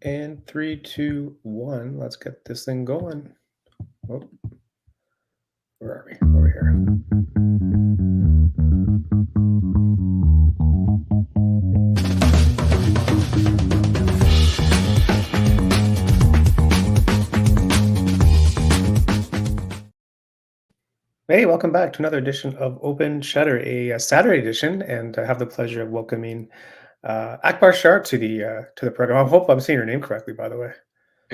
And three, two, one. Let's get this thing going. Oh, where are we? Over here. Hey, welcome back to another edition of Open Shutter, a Saturday edition, and I have the pleasure of welcoming Akbar Shah to the program. I hope I'm saying your name correctly, by the way.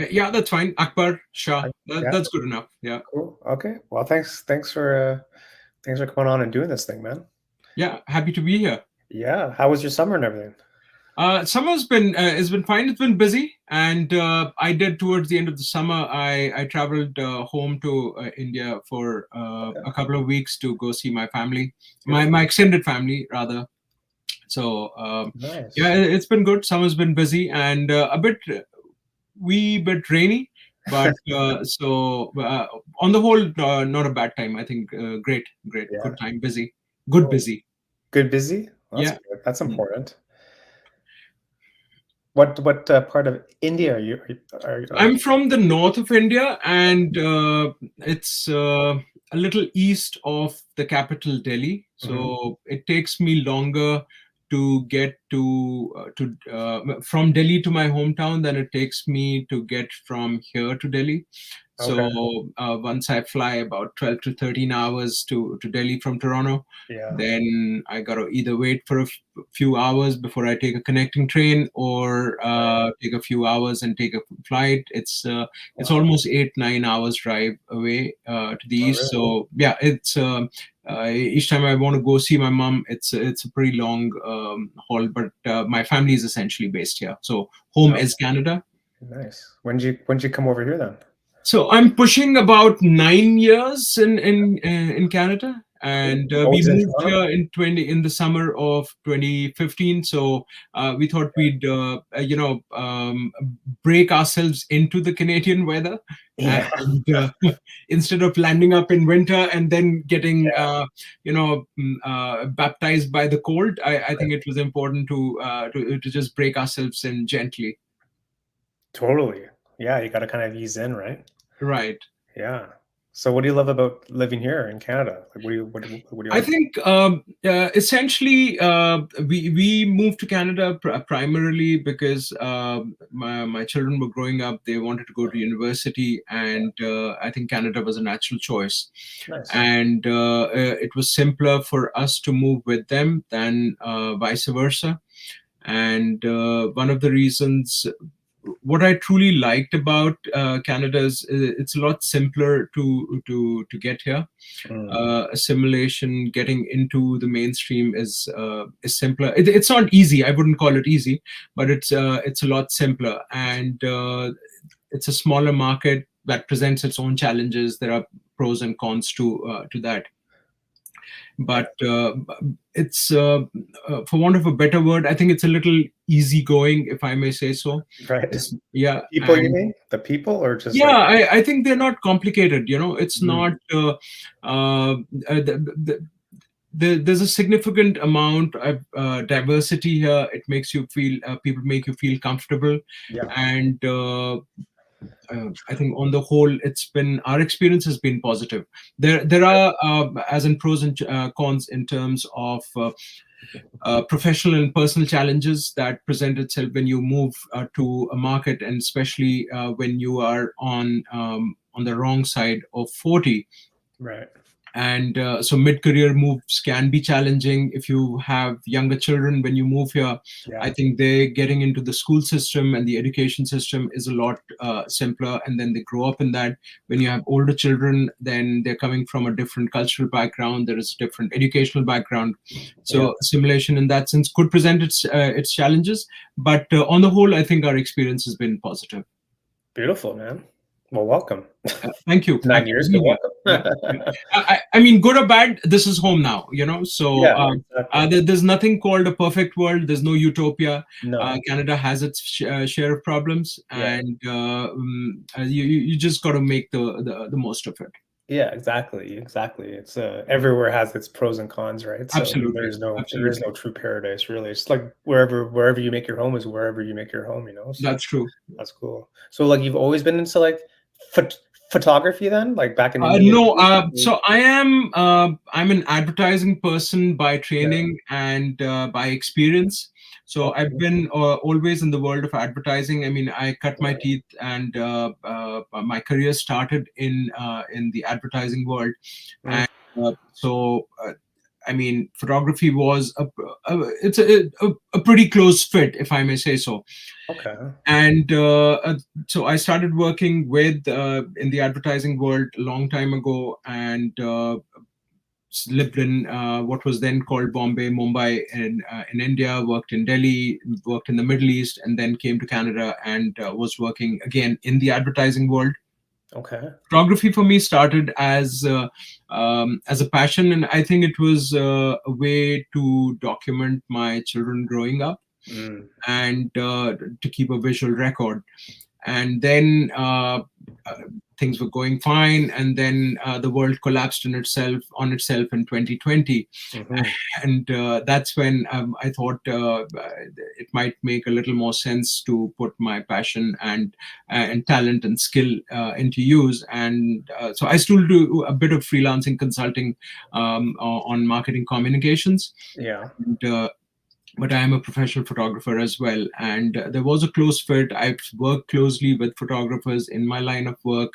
Yeah, that's fine. Akbar Shah. Yeah, That's good enough. Yeah. cool. Okay. Well, thanks for coming on and doing this thing, man. Yeah. Happy to be here. Yeah. How was your summer and everything? Summer's been has been fine. It's been busy, and I did towards the end of the summer. I traveled home to India for Okay. a couple of weeks to go see my family, my Beautiful. extended family rather. So yeah, Nice. it's been good. Summer's been busy and wee bit rainy, but on the whole, not a bad time. I think great, Yeah. good time, busy, good Cool. busy. Good busy? Well, that's Yeah. good. That's Mm. important. What part of India are you? I'm from the north of India, and it's a little east of the capital, Delhi. Mhm. So it takes me longer to get from Delhi to my hometown than it takes me to get from here to Delhi. Okay. So once I fly about 12 to 13 hours to Delhi from Toronto, Yeah. then I got to either wait for a few hours before I take a connecting train, or Right. take a few hours and take a flight. It's Wow. almost 8 9 hours drive away to the Oh, east. really? So yeah, it's each time I want to go see my mom, it's a pretty long haul. But my family is essentially based here, so home Oh, is Canada. nice. When did you come over here then? So I'm pushing about 9 years in Canada, Cool. and we Always in moved Toronto? here in the summer of 2015. So we thought we'd break ourselves into the Canadian weather, Yeah. and instead of landing up in winter and then getting baptized by the cold, I think it was important to just break ourselves in gently. Totally. Yeah, you gotta kind of ease in, right? Right. Yeah. So what do you love about living here in Canada? Like, what do you I like? think essentially we moved to Canada primarily because my children were growing up. They wanted to go to university, and I think Canada was a natural choice. Nice. And it was simpler for us to move with them than vice versa. And one of the reasons, what I truly liked about Canada is it's a lot simpler to get here. Mm, Assimilation, getting into the mainstream is simpler. It's not easy. I wouldn't call it easy, but it's a lot simpler, and it's a smaller market that presents its own challenges. There are pros and cons to that, yeah. but it's for want of a better word, I think it's a little easgoing, if I may say so. Right. Yeah, People, you and mean? The people or just yeah, like I think they're not complicated. It's mm, not. There's a significant amount of diversity here. It makes you feel people make you feel comfortable, yeah. and I think on the whole, it's been our experience has been positive. There are as in pros and cons in terms of professional and personal challenges that present itself when you move to a market, and especially when you are on the wrong side of 40. Right. And so mid-career moves can be challenging if you have younger children. When you move here, I Yeah. think they getting into the school system and the education system is a lot simpler, and then they grow up in that. When you have older children, then they're coming from a different cultural background, there is a different educational background. Yeah. So assimilation in that sense could present its challenges, but on the whole, I think our experience has been positive. Beautiful, man. Well, welcome. Thank you. Happy 9 to years, be but here. Yeah. welcome. I mean, good or bad, this is home now, So Yeah, exactly. there's nothing called a perfect world. There's no utopia. No. Canada has its share of problems, Yeah. and you just got to make the most of it. Yeah, exactly, exactly. It's everywhere has its pros and cons, right? So Absolutely, there is absolutely. no true paradise really. It's like wherever you make your home is wherever you make your home, you know? So That's true. that's cool. So like you've always been into like phot photography then? Like back in India No, too? so I'm an advertising person by Yeah. training and by experience. So I've Okay. been always in the world of advertising. I mean, I cut my Right. teeth, and my career started in the advertising world, Mm, and I mean, photography was it's a pretty close fit, if I may say so. okay. And so I started working with in the advertising world a long time ago, and lived in what was then called Bombay, Mumbai, in India. Worked in Delhi, worked in the Middle East, and then came to Canada and was working again in the advertising world. Okay. Photography for me started as a passion, and I think it was a way to document my children growing up Mm, and to keep a visual record. And then uh, things were going fine, and then the world collapsed on itself in 2020. mhm. And that's when I thought it might make a little more sense to put my passion and talent and skill into use. And so I still do a bit of freelancing consulting on marketing communications. Yeah. And but I am a professional photographer as well. And there was a close fit. I've worked closely with photographers in my line of work,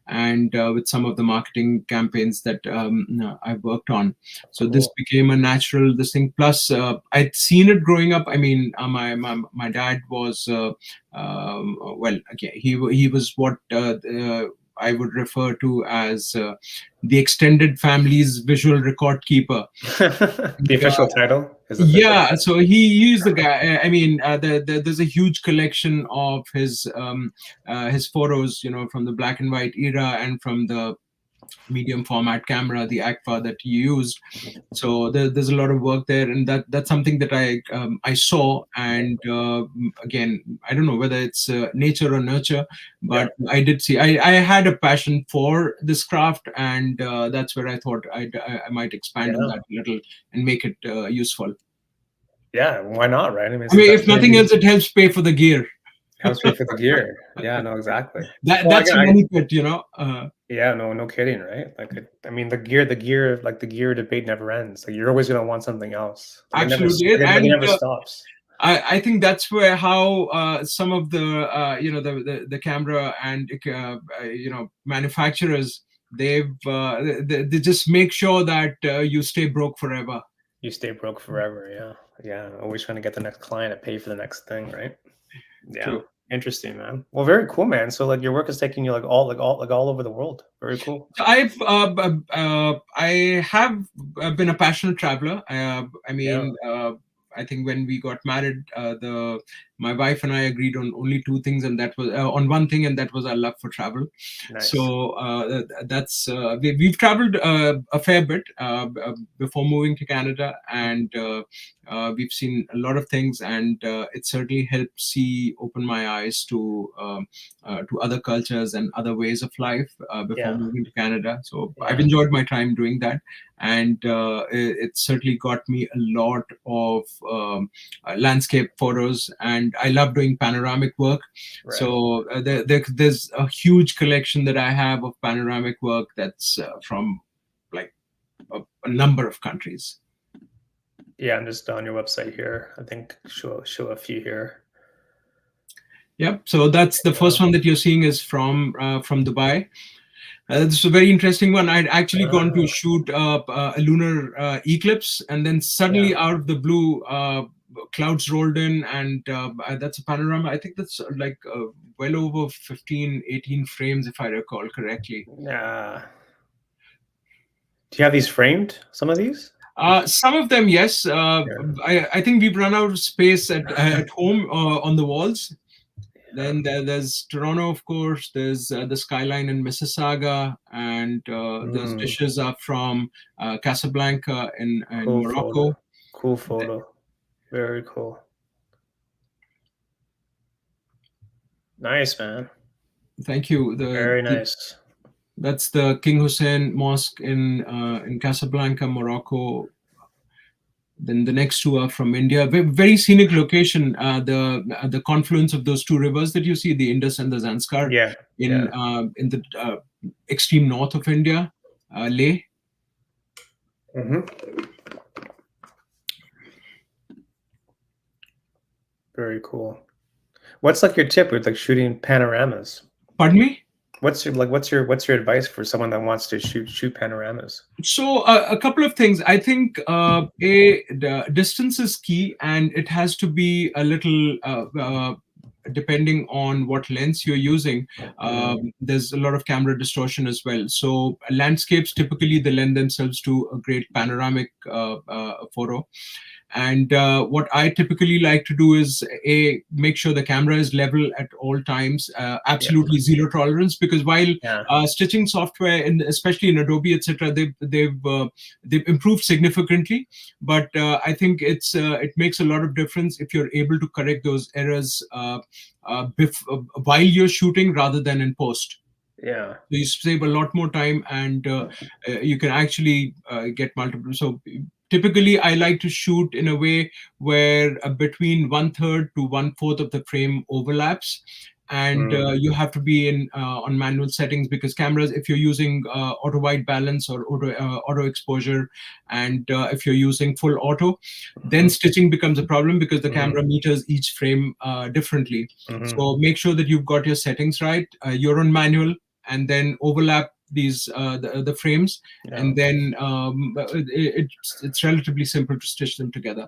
and with some of the marketing campaigns that I've worked on. So this Cool. became a natural this thing. Plus, I'd seen it growing up. I mean, my dad was well, okay, he was what I would refer to as the extended family's visual record keeper. The official title? His official Yeah, title? so he used the guy. I mean, there's a huge collection of his photos, you know, from the black and white era and from the medium format camera, the Akbar that he used. So there's a lot of work there, and that's something that I saw. And again, I don't know whether it's nature or nurture, Yeah. but I did see. I had a passion for this craft, and that's where I thought I might expand on Yeah. that a little and make it useful. Yeah, why not, right? I mean, I it's mean, if definitely nothing else, it helps pay for the gear. helps pay for the gear. Yeah, no, exactly. That Well, that's a money pit, you know. yeah, no, no kidding, right? Like, I mean, like the gear debate never ends. Like, you're always gonna want something else. Absolutely, Like it and never stops. I think that's where how some of the the camera and manufacturers they just make sure that you stay broke forever. You stay broke forever. Yeah, yeah. Always trying to get the next client to pay for the next thing, right? Yeah. True. Interesting, man. Well, very cool, man. So, like, your work is taking you like all over the world. Very cool. So I have been a passionate traveler. I Yeah. mean, I think when we got married, the my wife and I agreed on only two things, and that was on one thing, and that was our love for travel. Nice. So that's we've traveled a fair bit before moving to Canada, and we've seen a lot of things, and it certainly helped see open my eyes to other cultures and other ways of life before Yeah. moving to Canada. So I've Yeah. enjoyed my time doing that, and it certainly got me a lot of landscape photos, and I love doing panoramic work. Right. So there's a huge collection that I have of panoramic work that's from like a number of countries. Yeah, I'm just on your website here. I think show a few here. Yep. So that's the Yeah. first one that you're seeing is from Dubai. This is a very interesting one. I'd actually gone to Ah, shoot a lunar eclipse, and then yeah. suddenly, out of the blue, clouds rolled in, and that's a panorama. I think that's like well over 15, 18 frames, if I recall correctly. Yeah. Do you have these framed? Some of these? Some of them, yes. Yeah. I think we've run out of space at home on the walls. Yeah. Then there's Toronto, of course. There's the skyline in Mississauga, and those Mm, dishes are from Casablanca in cool photo. Morocco. Cool photo. Very cool. Nice, man. Thank you. Very nice. That's the King Hussein Mosque in Casablanca, Morocco. Then the next two are from India. Very scenic location. The confluence of those two rivers that you see, the Indus and the Zanskar, Yeah, yeah. in the extreme north of India, Leh. Hmm. Very cool. What's like your tip with like shooting panoramas? Pardon me? What's your advice for someone that wants to shoot panoramas? So a couple of things. I think the distance is key, and it has to be a little depending on what lens you're using. Mm, There's a lot of camera distortion as well. So landscapes typically they lend themselves to a great panoramic photo. And what I typically like to do is make sure the camera is level at all times, yeah, absolutely zero tolerance. Because while yeah, stitching software, and especially in Adobe, etc., they've improved significantly. But I think it makes a lot of difference if you're able to correct those errors while you're shooting rather than in post. yeah. So you save a lot more time, and you can actually get multiple. So typically I like to shoot in a way where between one third to one fourth of the frame overlaps, and Mm, you have to be in on manual settings, because cameras, if you're using auto white balance or auto exposure, and if you're using full auto, then mhm, stitching becomes a problem because the mhm, camera meters each frame differently. mhm. So make sure that you've got your settings right. You're on manual, and then overlap these the frames, Yeah. and then it's relatively simple to stitch them together.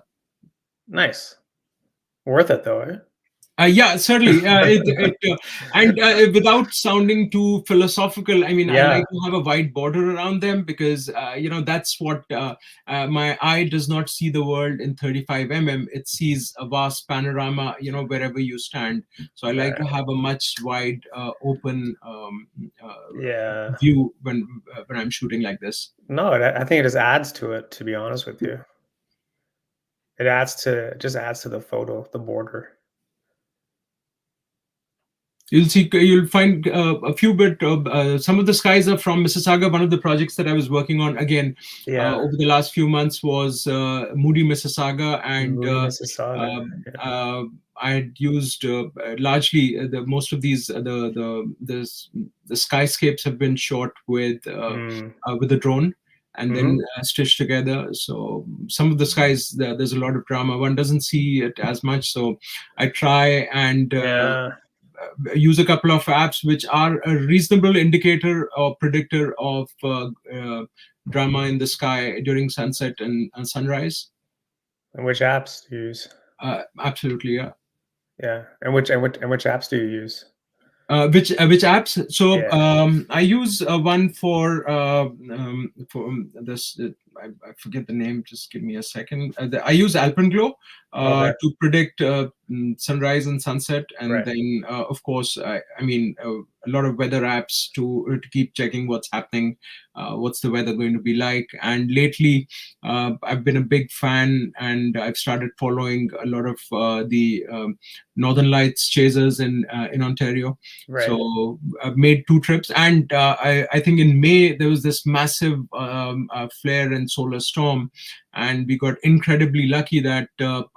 Nice. Worth it though, eh? Yeah, certainly. And without sounding too philosophical, I mean, I Yeah, like to have a white border around them, because that's what my eye does not see the world in 35 mm. It sees a vast panorama, wherever you stand. So I like to right. have a much wide, open Yeah. view when I'm shooting like this. No, I think it just adds to it, to be honest with you. It just adds to the photo, the border. You'll find a few bit of some of the skies are from Mississauga. One of the projects that I was working on again Yeah. over the last few months was Moody Mississauga, and Moody, Mississauga. uh, Yeah. uh, I had used largely the most of these the skyscapes have been shot Mm. with a drone and then Mhm. stitched together. So some of the skies there's a lot of drama. One doesn't see it as much, so I try and Yeah. use a couple of apps which are a reasonable indicator or predictor of drama in the sky during sunset and sunrise. And which apps do you use? Absolutely, yeah. Yeah. And which apps do you use? Which apps? So Yeah. I use one for this. I forget the name. Just give me a second. I use Alpenglow Okay. to predict sunrise and sunset, and Right. then of course I mean a lot of weather apps to keep checking what's happening, what's the weather going to be like. And lately, I've been a big fan, and I've started following a lot of the Northern Lights chasers in Ontario. Right. So I've made two trips, and I think in May there was this massive flare and solar storm, and we got incredibly lucky that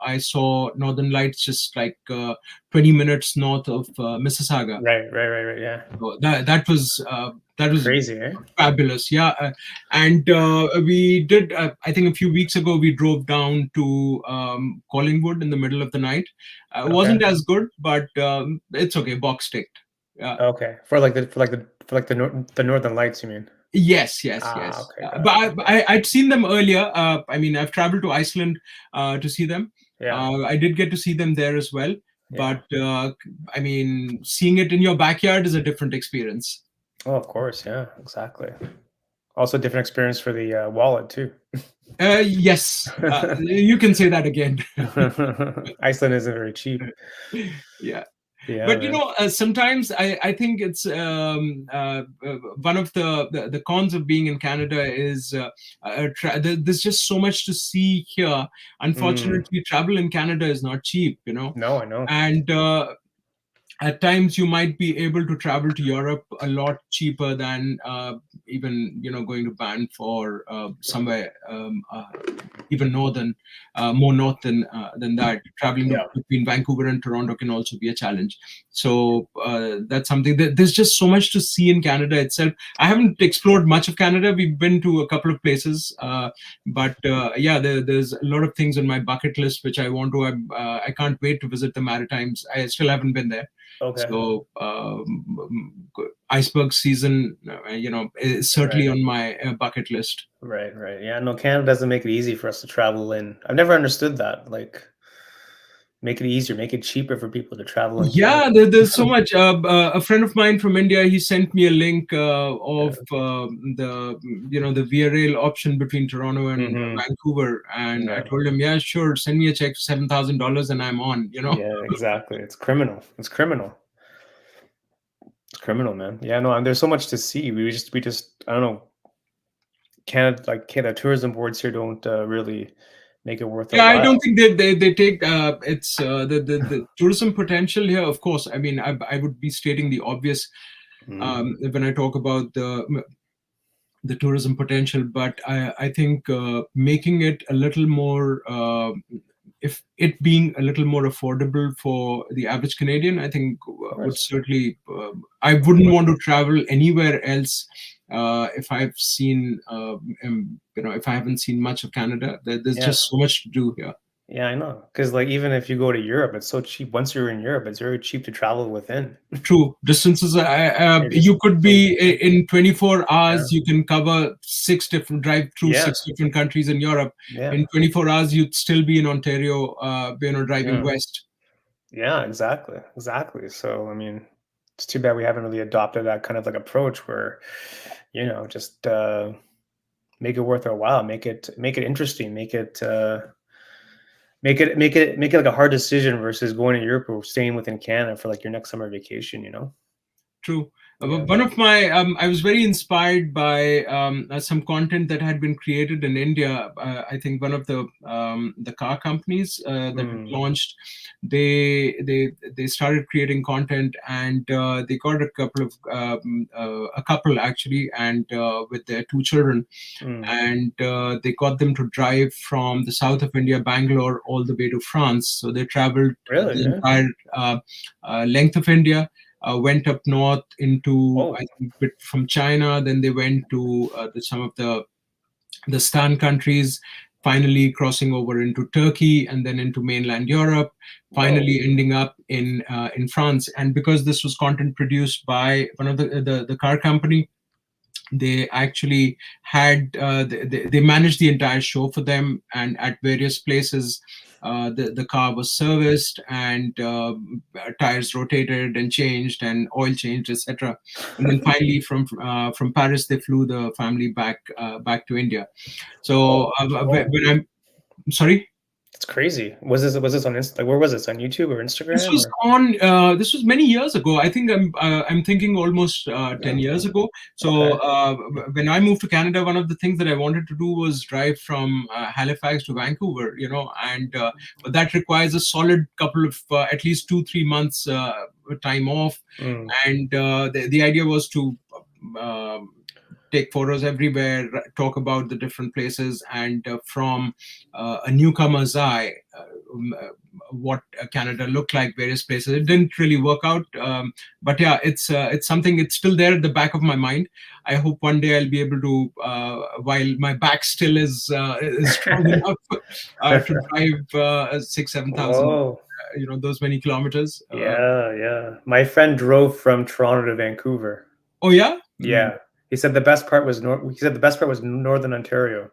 I saw Northern Lights just like 20 minutes north of Mississauga. Right. Right. Right. Right. Yeah. So that was Crazy, eh? fabulous, yeah. And we did. I think a few weeks ago we drove down to Collingwood in the middle of the night. It Okay. wasn't as good, but it's okay. Box ticked. Yeah. Okay. For the Northern Lights, you mean? Yes, yes, Ah, yes. okay, But got it. Okay. I'd seen them earlier. I mean, I've traveled to Iceland to see them. Yeah. I did get to see them there as well. Yeah. But I mean, seeing it in your backyard is a different experience. Oh, of course. Yeah. Exactly. Also, different experience for the wallet too. Yes, you can say that again. Iceland isn't very cheap. Yeah. Yeah, But man. sometimes I think it's one of the cons of being in Canada is there's just so much to see here. Mm. Unfortunately, travel in Canada is not cheap, No, I know. and at times you might be able to travel to Europe a lot cheaper than even going to Banff for somewhere even northern, more north than that. Traveling Yeah. between Vancouver and Toronto can also be a challenge. So that's something that there's just so much to see in Canada itself. I haven't explored much of Canada. We've been to a couple of places, but yeah, there's a lot of things on my bucket list which I want to. I can't wait to visit the Maritimes. I still haven't been there. Okay. So iceberg season, is certainly Right. on my bucket list. Right. Right. Yeah. No, Canada doesn't make it easy for us to travel in. I've never understood that. Like, make it easier, make it cheaper for people to travel in Canada. Yeah, there's so much. A friend of mine from India, he sent me a link of Yeah. the the Via Rail option between Toronto and Hmm. Vancouver, and I Yeah. told him, yeah, sure, send me a check for $7,000 and I'm on. Yeah. Exactly. It's criminal. It's criminal. It's criminal, man. Yeah. No. And there's so much to see. We just. I don't know. Canada, like Canada tourism boards here don't really make it worth a Yeah, I don't while. think they take it's the tourism potential here. Of course, I mean, I would be stating the obvious Mm. when I talk about the tourism potential, but I think making it a little more, if it being a little more affordable for the average Canadian, I think Of would course. certainly. I wouldn't want to travel anywhere else if I've seen, if I haven't seen much of Canada. There's Yeah. just so much to do here. Yeah, I know. Because like even if you go to Europe, it's so cheap. Once you're in Europe, it's very cheap to travel within. True. Distances, It just you could so be in 24 yeah. hours, you can drive through Yeah. 6 different countries in Europe. Yeah. In 24 hours, you'd still be in Ontario, driving Yeah. west. Yeah, exactly. Exactly. So I mean, it's too bad we haven't really adopted that kind of like approach where, just make it worth our while, make it interesting, make it like a hard decision versus going to Europe or staying within Canada for like your next summer vacation. True. Yeah. One of my, I was very inspired by some content that had been created in India. I think one of the car companies that had Mm. launched, they started creating content, and they got a couple actually, and with their 2 children, Mm. and they got them to drive from the south of India, Bangalore, all the way to France. So they traveled Really? the Yeah. entire length of India, went up north into, I Oh, think, bit from China. Then they went to some of the Stan countries, finally crossing over into Turkey and then into mainland Europe, whoa. finally ending up in France. And because this was content produced by one of the car company, they actually had they managed the entire show for them, and at various places the car was serviced, and tires rotated and changed and oil changed, etc. And then finally from Paris they flew the family back to India. So Whoa. Whoa. when I'm sorry. It's crazy. Was this on like where was this? On YouTube or This Instagram was or on. This was many years ago. I think I'm thinking almost 10 years ago. So okay. when I moved to Canada, one of the things that I wanted to do was drive from Halifax to Vancouver. And but that requires a solid couple of at least 2-3 months time off. Mm. And the idea was to um take photos everywhere, talk about the different places, and from a newcomer's eye, what Canada looked like, various places. It didn't really work out, but yeah, it's something. It's still there at the back of my mind. I hope one day I'll be able to, while my back still is strong enough to drive 6-7 thousand, Whoa. those many kilometers. Yeah, yeah. My friend drove from Toronto to Vancouver. Oh yeah. Yeah. He said the best part was Northern Ontario.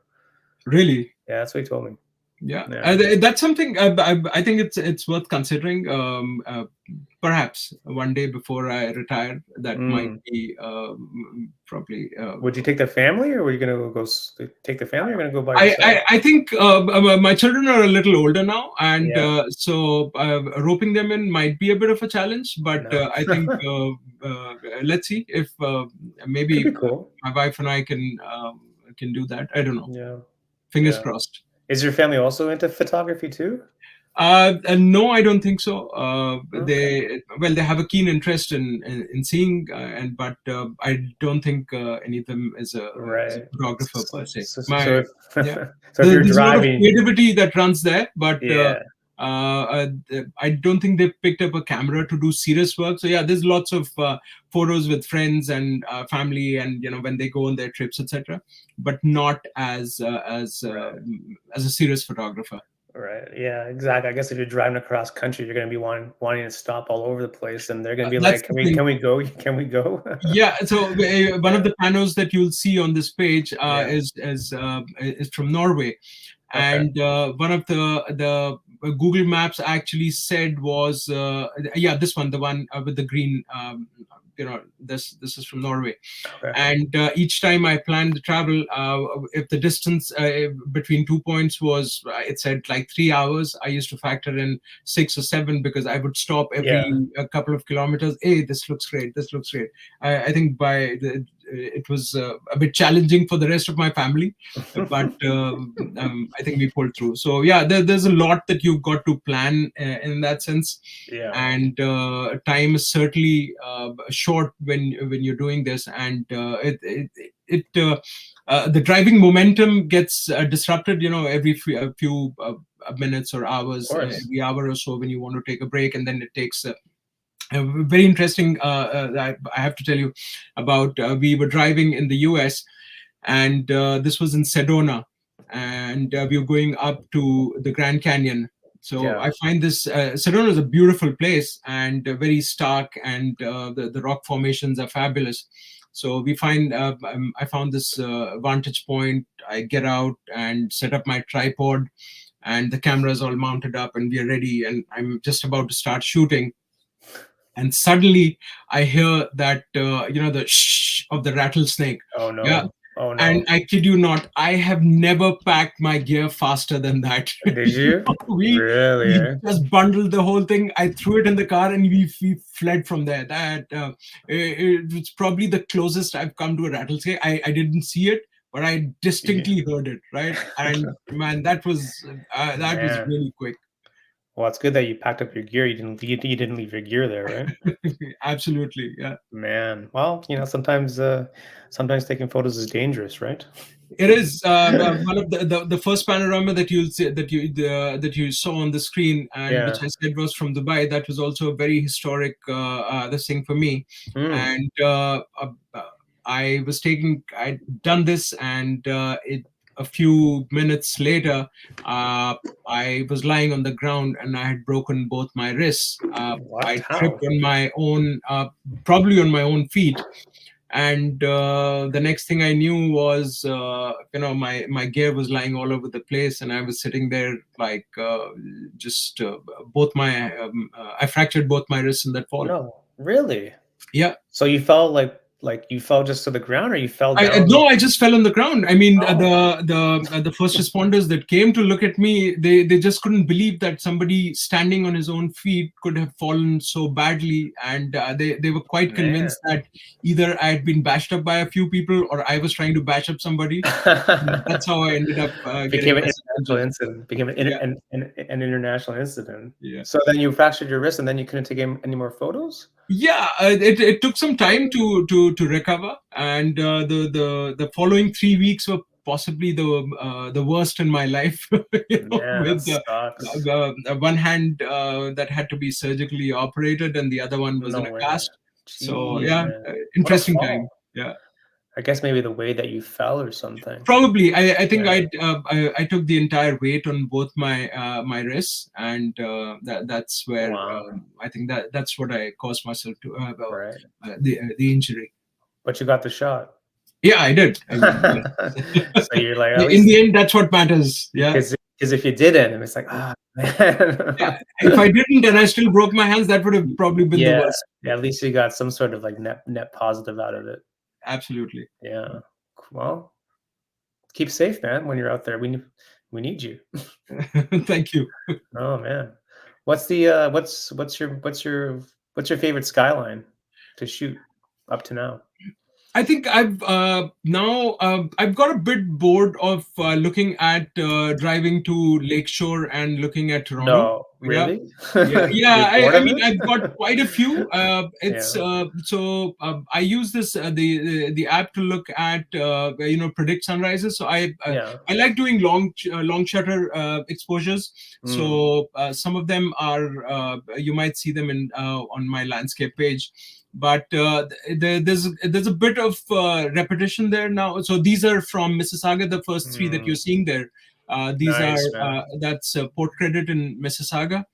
Really. Yeah, that's what he told me. Yeah, Yeah. that's something I think it's worth considering. Perhaps one day before I retire, that might Mm. be probably. Would you take the family or were you gonna take the family or gonna go by I, yourself? I I think my children are a little older now, and Yeah. so roping them in might be a bit of a challenge. But No. I think let's see if Could maybe be cool. my wife and I can do that. I don't know. Yeah. Fingers Yeah. crossed. Is your family also into photography too? No, I don't think so. Okay. They have a keen interest in seeing, and but I don't think any of them is a Right. photographer So, per se. so My if Yeah, so if you're there's a lot of driving, creativity that runs there, but yeah. I don't think they picked up a camera to do serious work. So yeah, there's lots of photos with friends and family, and when they go on their trips, etc. But not Right. as a serious photographer. Right. Yeah, exactly. I guess if you're driving across country, you're gonna be wanting to stop all over the place, and they're gonna be That's like, the can thing. we go? Can we go?" Yeah, so one of Yeah. the panos that you'll see on this page Yeah. is from Norway, Okay. and one of the Google Maps actually said was yeah, this one, the one with the green. This is from Norway, Okay. and each time I planned the travel, if the distance between 2 points was, it said like 3 hours, I used to factor in 6 or 7 because I would stop Yeah. every a couple of kilometers. Hey, this looks great. This looks great. I think it was a bit challenging for the rest of my family, but I think we pulled through. So yeah, there's a lot that you've got to plan in that sense, Yeah. and time is certainly short when you're doing this, and the driving momentum gets disrupted, every few minutes or Of hours, course. every hour or so when you want to take a break, and then it takes very interesting. I have to tell you about. We were driving in the U.S., and this was in Sedona, and we were going up to the Grand Canyon. So Yeah. I find this Sedona is a beautiful place and very stark, and the rock formations are fabulous. So I found this vantage point. I get out and set up my tripod, and the camera is all mounted up, and we are ready. And I'm just about to start shooting, and suddenly I hear that the shh of the rattlesnake. Oh Yeah, no. Oh and no. I kid you not, I have never packed my gear faster than that. Did you? we Really? we Eh? just bundled the whole thing. I threw it in the car, and we fled from there. It's probably the closest I've come to a rattlesnake. I didn't see it, but I Yeah. distinctly heard it. Right, and man, that was Man. really quick. Well, it's good that you packed up your gear. You didn't leave your gear there, right? Absolutely, yeah. Man. Well, sometimes taking photos is dangerous, right? It is one of the first panorama that you'll see, that you saw on the screen, and which Yeah. I said was from Dubai. That was also a very historic this thing for me, Mm. and I'd done this, and a few minutes later, uh, I was lying on the ground, and I had broken both my wrists. What? I tripped How? on my own, probably on my own feet, and the next thing I knew was my gear was lying all over the place, and I was sitting there like just both my I fractured both my wrists in that fall. No. Really? Yeah. So you fell like you fell just to the ground, or you fell I down? no, I just fell on the ground. I mean, Oh. the first responders that came to look at me, they just couldn't believe that somebody standing on his own feet could have fallen so badly, and they were quite Man. convinced that either I had been bashed up by a few people, or I was trying to bash up somebody. That's how I ended up Became getting an myself international injured. incident. Became Yeah, an international incident. yeah. So then you fractured your wrist, and then you couldn't take any more photos? Yeah, it took some time to recover, and the following 3 weeks were possibly the worst in my life. Man, that With sucks. one hand that had to be surgically operated, and the other one was in No a way. cast. So Jeez, yeah, man. What a interesting time. fall. Yeah. I guess maybe the way that you fell or something. Probably, I think Yeah. I took the entire weight on both my wrists, and that's where Wow. I think that's what I caused myself to Right. the injury. But you got the shot. Yeah, I did. I mean, yes. So you're like, at In least the end, that's what matters. Yeah, because if you didn't, and it's like, ah, yeah. man. If I didn't and I still broke my hands, that would have probably been the Yeah, worst. yeah, at least you got some sort of like net positive out of it. Absolutely. Yeah. Well, keep safe, man, when you're out there. We need you. Thank you. Oh man. What's your favorite skyline to shoot up to now? I think I've now I've got a bit bored of looking at driving to Lakeshore and looking at Toronto. No, Yeah, really? yeah, You're yeah. bored I of mean, it? I've got quite a few. It's Yeah, so I use this the app to look at predict sunrises. So yeah. I like doing long shutter exposures. Mm, So some of them are you might see them in on my landscape page, but there's a bit of repetition there now. So these are from Mississauga, the first three that you're mm. seeing there. These are Nice, man. that's Port Credit in Mississauga.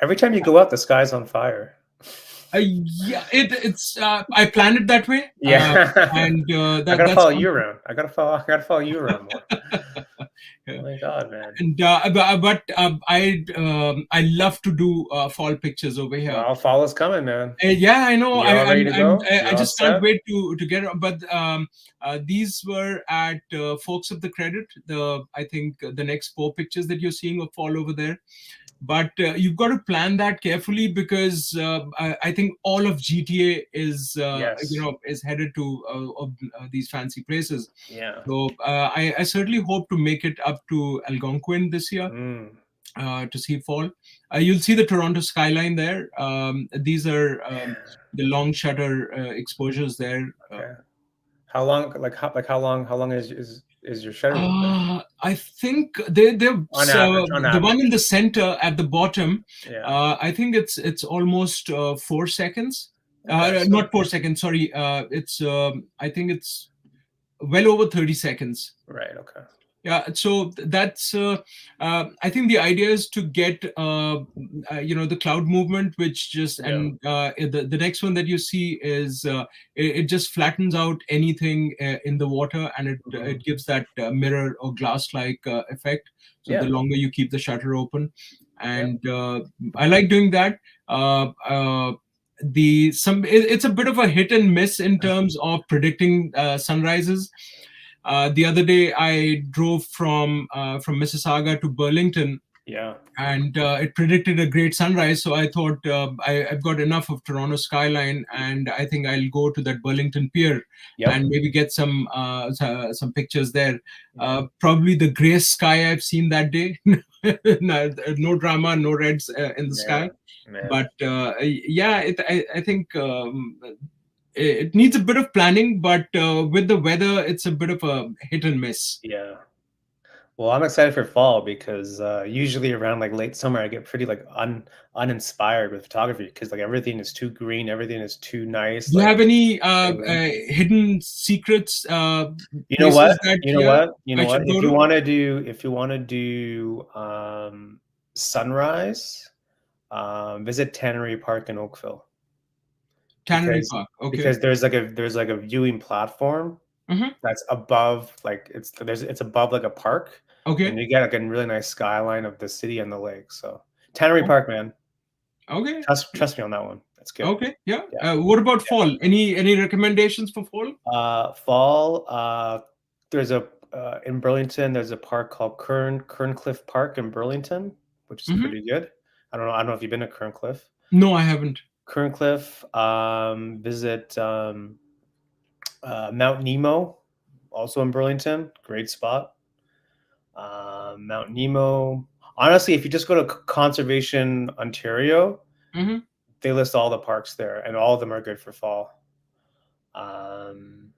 Every time you go out, the sky's on fire. Yeah, it's I planned it that way, Yeah. and I that gotta that's follow you around. I gotta follow you around more. yeah. Oh my God, man. And I love to do fall pictures over here. Well, fall's coming, man. Yeah, I know. You're all ready to go? I You're all just can't set? wait to get it. But these were at Folks of the Credit. I think the next four pictures that you're seeing of fall over there. But you've got to plan that carefully because I think all of GTA is Yes. is headed to these fancy places. Yeah. So I certainly hope to make it up to Algonquin this year Mm. to see fall. You'll see the Toronto skyline there. These are the long shutter exposures there. Okay. How long, how long is your shutter open? I think they're On average, on the one average. in the center at the bottom. Yeah. I think it's almost 4 seconds. Okay. So, Not 4 seconds. Sorry. It's I think it's well over 30 seconds. right. Okay. Yeah, so that's I think the idea is to get the cloud movement, which just Yeah. and the next one that you see is it just flattens out anything in the water, and Hmm. it gives that mirror or glass like effect. So the Yeah. longer you keep the shutter open, Yeah. and I like doing that. uh, uh, it's a bit of a hit and miss in terms of predicting sunrises. The other day, I drove from Mississauga to Burlington, Yeah. and it predicted a great sunrise. So I thought I've got enough of Toronto skyline, and I think I'll go to that Burlington Pier Yep. and maybe get some pictures there. Yeah. Probably the grayest sky I've seen that day. No drama, no reds in the Yeah. sky. Man. But yeah, I think it needs a bit of planning, but with the weather, it's a bit of a hit and miss. Yeah. Well, I'm excited for fall because usually around like late summer, I get pretty like uninspired with photography because like everything is too green, everything is too nice. Do you Like, have any everything- hidden secrets, you know what? places that You know what? You know I what? should go to? If you want to do sunrise, visit Tannery Park in Oakville Tannery Park. Okay. because there's like a viewing platform Hmm. that's above like it's above like a park, and Okay. you get like a really nice skyline of the city and the lake. So Tannery Park, man, Okay. trust me on that one. That's good. Okay. Yeah. Yeah. What about fall? Any recommendations for fall? Fall. There's a in Burlington. There's a park called Kerncliffe Park in Burlington, which is Hmm. pretty good. I don't know if you've been to Kerncliffe. No, I haven't. Kerncliffe. Visit Mount Nemo, also in Burlington. Great spot. Mount Nemo. Honestly, if you just go to Conservation Ontario, Hmm. they list all the parks there, and all of them are good for fall. Um,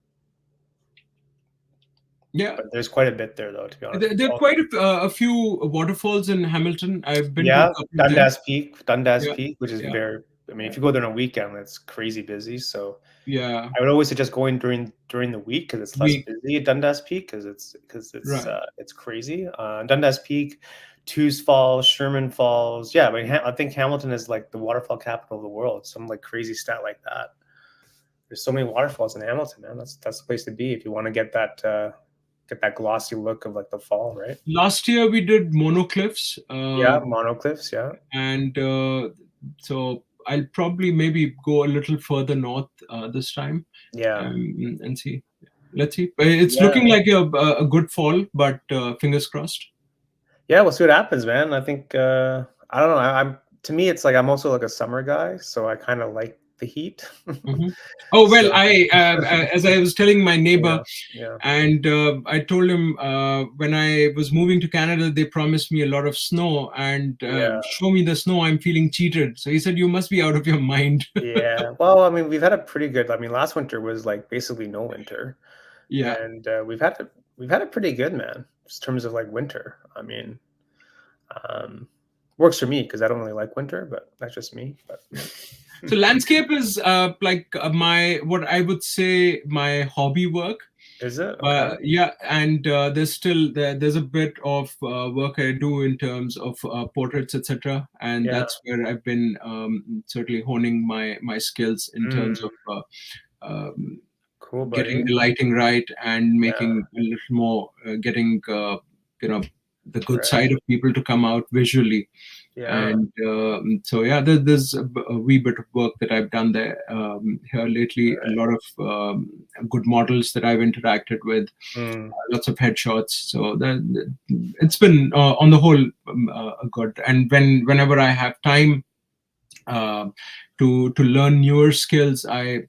Yeah. but there's quite a bit there, though, to be honest. There are quite a few waterfalls in Hamilton. I've been to a Yeah, couple of them. Dundas Yeah. Peak, which is Yeah. very. I mean, if you go there on a weekend, it's crazy busy. So Yeah. I would always suggest going during the week because it's less We busy at Dundas Peak because right. it's crazy. Dundas Peak, Tews Falls, Sherman Falls. Yeah, I mean, I think Hamilton is like the waterfall capital of the world. Some like crazy stat like that. There's so many waterfalls in Hamilton, man. That's the place to be if you want to get that glossy look of like the fall, right? Last year we did monocliffs, Yeah, monocliffs. Yeah, and so I'll probably maybe go a little further north this time, yeah, and see. Let's see. It's yeah. looking like a good fall, but fingers crossed. Yeah, we'll see what happens, man. I think I don't know. I'm to me, it's like I'm also like a summer guy, so I kind of like the heat. Mhm. Oh well, So I as I was telling my neighbor, yeah, yeah, and I told him when I was moving to Canada, they promised me a lot of snow, and yeah, show me the snow, I'm feeling cheated. So he said, "You must be out of your mind." yeah. Well, I mean, we've had a pretty good. I mean, last winter was like basically no winter, Yeah. and we've had it pretty good, man. Just in terms of like winter. I mean, um, works for me because I don't really like winter, but that's just me. But Yeah. So landscape is like my what I would say my hobby work. is it okay? Yeah, and there's a bit of work I do in terms of portraits, etc. And Yeah, that's where I've been certainly honing my skills in terms mm, of cool, getting buddy. the lighting right and Yeah, making a little more getting you know the good right. side of people to come out visually. Yeah, And so yeah, there's a wee bit of work that I've done there here lately. A right. lot of good models that I've interacted with, Mm, lots of headshots. So it's been on the whole good. And whenever I have time uh, to learn newer skills, I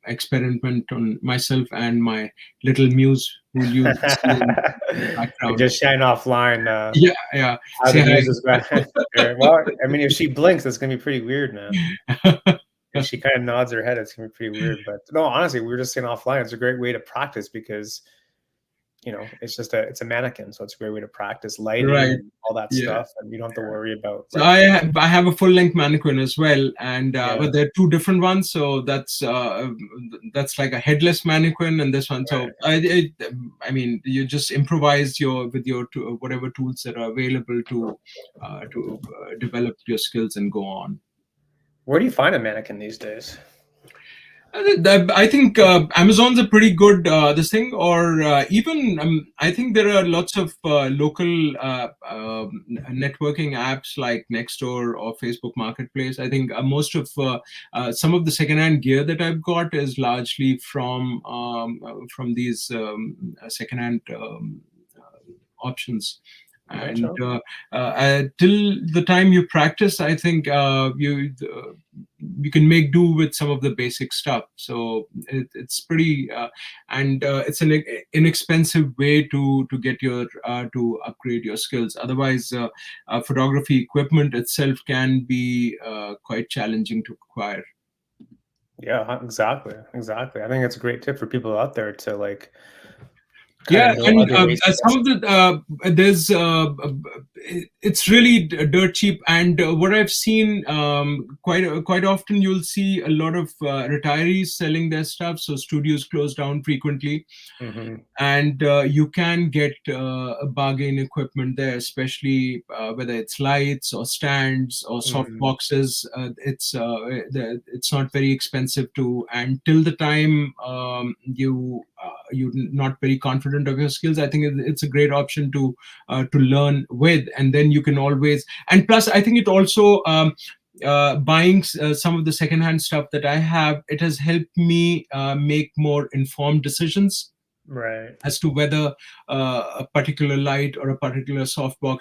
experiment on myself and my little muse who you see in the you background. just shine offline. Yeah, yeah. How the Say muse is going. Well, I mean, if she blinks, it's gonna be pretty weird, man. hi. If she kind of nods her head, it's gonna be pretty weird. But no, honestly, we were just saying offline. It's a great way to practice because it's a mannequin, so it's a great way to practice lighting Right. and all that Yeah. stuff, and you don't have to worry about So like I have a full length mannequin as well, and yeah, but there are two different ones. So that's like a headless mannequin, and this one. So right. I mean, you just improvise with your whatever tools that are available to develop your skills and go on. Where do you find a mannequin these days? I think Amazon's a pretty good this thing, or even I think there are lots of local networking apps like Nextdoor or Facebook Marketplace. I think most of some of the secondhand gear that I've got is largely from these secondhand options. And Gotcha. till the time you practice, I think you can make do with some of the basic stuff. So it's pretty and it's an inexpensive way to get your to upgrade your skills. Otherwise, photography equipment itself can be quite challenging to acquire. Yeah, exactly, exactly. I think it's a great tip for people out there to like kind Yeah, of know and other ways to get some of the there's it's really dirt cheap, and what I've seen quite often you'll see a lot of retirees selling their stuff. So studios close down frequently, hmm and you can get a bargain equipment there, especially whether it's lights or stands or soft hmm boxes. It's not very expensive to, and till the time you're not very confident of your skills, I think it's a great option to learn with, and then you can always. And plus, I think it also. Buying some of the secondhand stuff that I have, it has helped me make more informed decisions Right. as to whether a particular light or a particular softbox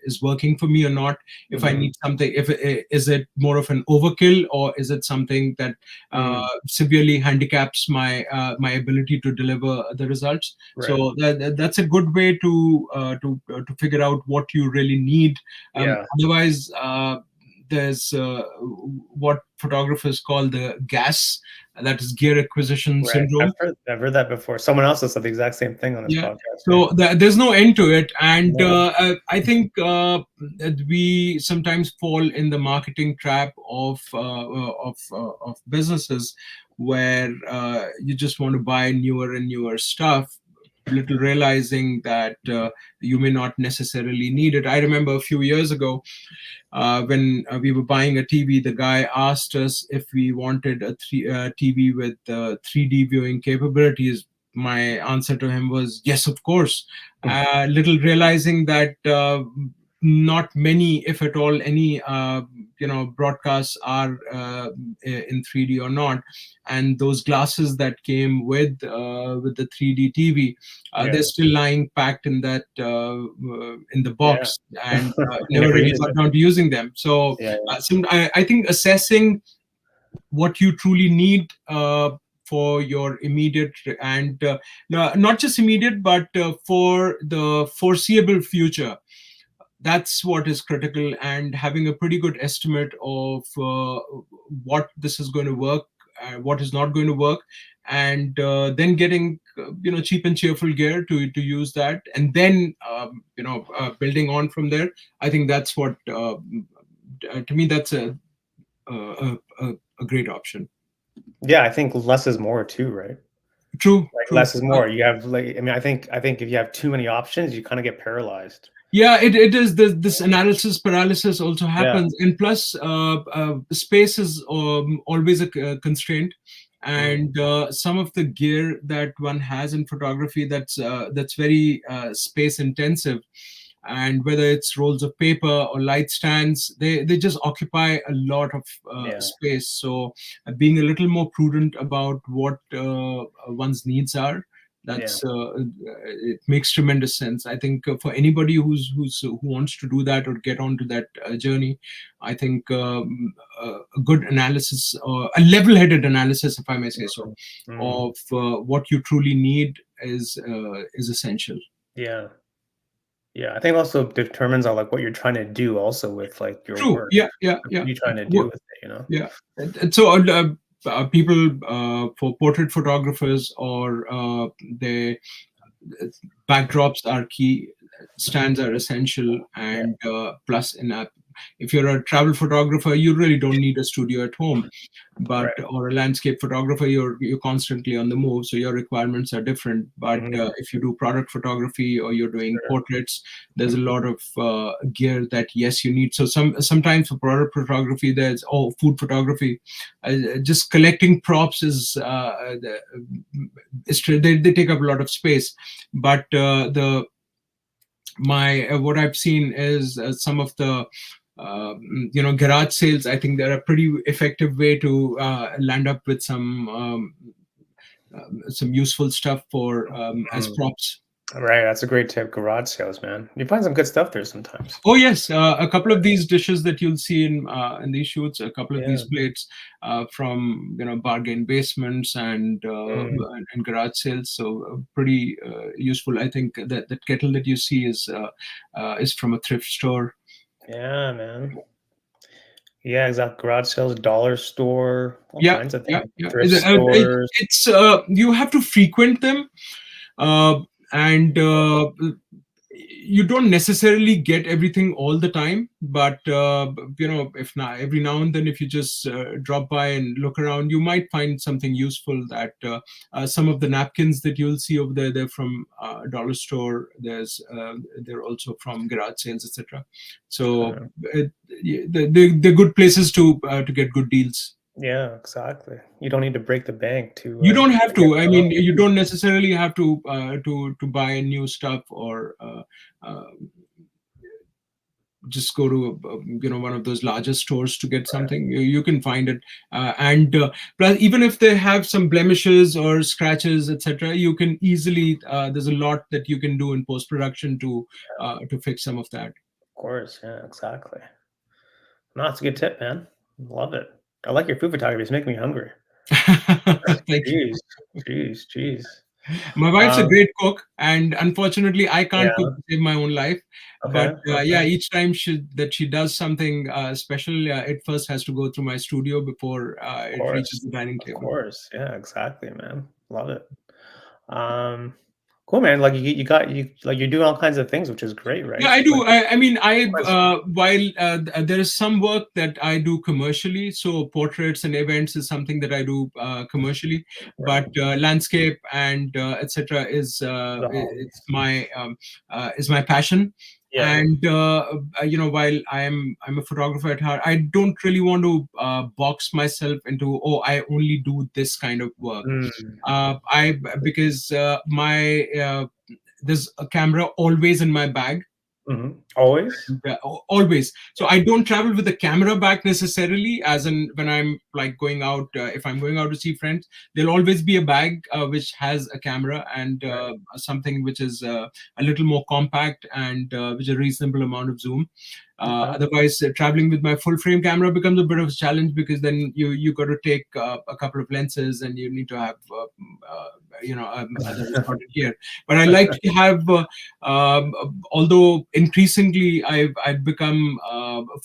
is working for me or not. If I hmm need something, if is it more of an overkill, or is it something that Mm, severely handicaps my ability to deliver the results? right. So that's a good way to figure out what you really need. Yeah. Otherwise. There's what photographers call the gas, that is gear acquisition Right. I've syndrome. heard that before. Someone else has said the exact same thing on this Yeah. podcast, right? So there's no end to it, and No. I think we sometimes fall in the marketing trap of businesses where you just want to buy newer and newer stuff, little realizing that you may not necessarily need it. I remember a few years ago when we were buying a TV, the guy asked us if we wanted a TV with 3D viewing capabilities. My answer to him was yes, of course. Little realizing that not many, if at all, any broadcasts are in 3D or not, and those glasses that came with the 3D TV, Yeah. they're still lying packed in the Yeah. box, and You never never really use got it. down to using them. So Yeah. I think assessing. what you truly need for your immediate and not just immediate, but for the foreseeable future. That's what is critical, and having a pretty good estimate of what this is going to work, what is not going to work, and then getting cheap and cheerful gear to use that, and then building on from there. I think that's what to me that's a, a, a great option. Yeah, I think less is more too, right? True, Like true. less is more. You have like, I mean, I think if you have too many options, you kind of get paralyzed. Yeah, it is this analysis paralysis also Yeah. happens, and plus space is always a constraint, Mm, and some of the gear that one has in photography that's very space intensive, and whether it's rolls of paper or light stands, they just occupy a lot of yeah. space. So being a little more prudent about what one's needs are, Yeah. that's it makes tremendous sense. I think for anybody who wants to do that or get onto that journey, I think a good analysis, or a level-headed analysis, if I may say so, Mm, of what you truly need is essential. yeah. Yeah. I think also determines on like what you're trying to do also with like your True. work. Yeah. Yeah. Like, what Yeah. are you trying to do with it? Yeah. And so people for portrait photographers, or they backdrops are key, stands are essential, Yeah. and plus in a, if you're a travel photographer, you really don't need a studio at home, but Right. or a landscape photographer, you're constantly on the move, so your requirements are different. But Mhm. if you do product photography or you're doing Sure. portraits, there's a lot of gear that yes you need. So sometimes for product photography, there's food photography, just collecting props they take up a lot of space. But the my what I've seen is some of the garage sales. I think they're a pretty effective way to land up with some useful stuff for as Mm. props. Right. That's a great tip. Garage sales, man. You find some good stuff there sometimes. Oh yes, a couple of these dishes that you'll see in these shoots, a couple of Yeah. these plates from bargain basements Mm. and garage sales. So pretty useful. I think that that kettle that you see is from a thrift store. Yeah, man. Yeah, exact garage sales, dollar store, all Yeah, kinds of yeah, things. yeah. Thrift stores. It's you have to frequent them, uh, and you don't necessarily get everything all the time, but if not every now and then, if you just drop by and look around, you might find something useful. That some of the napkins that you'll see over there, they're from dollar store. They're also from garage sales, etc. So Uh, they're good places to get good deals. yeah, exactly. You don't need to break the bank You don't have to get to. I stuff. mean, you don't necessarily have to buy new stuff, or uh, just go to one of those larger stores to get Right. something. You can find it, and plus, even if they have some blemishes or scratches, etc., you can easily. There's a lot that you can do in post production to fix some of that. Of course. Yeah, exactly. No, it's a good tip, man. Love it. I like your food photography. It's making me hungry. Thank you. Jeez, jeez, jeez. My wife's a Um, great cook, and unfortunately, I can't cook yeah. to save my own life. But Okay. yeah, Okay. each time she does something special, it first has to go through my studio before Of it reaches course. the dining Of table. course. Yeah, exactly, man. Love it. Um, cool, man. Like you got you like you're doing all kinds of things, which is great, Yeah, right? I Like do. I mean, I quest- while there is some work that I do commercially, so portraits and events is something that I do commercially, right. but landscape and etc. The hobby. Is my passion. Yeah. And while I'm a photographer at heart, I don't really want to box myself into, oh, I only do this kind of work. Mm, I Because my there's a camera always in my bag. Always? Always. So I don't travel with a camera back necessarily, as in when I'm like going out, if I'm going out to see friends, there'll always be a bag which has a camera and Right. something which is a little more compact and with a reasonable amount of zoom. Okay. Otherwise, traveling with my full frame camera becomes a bit of a challenge, because then you got to take a couple of lenses and you need to have that is not in here. But I like to have, although increasingly I've become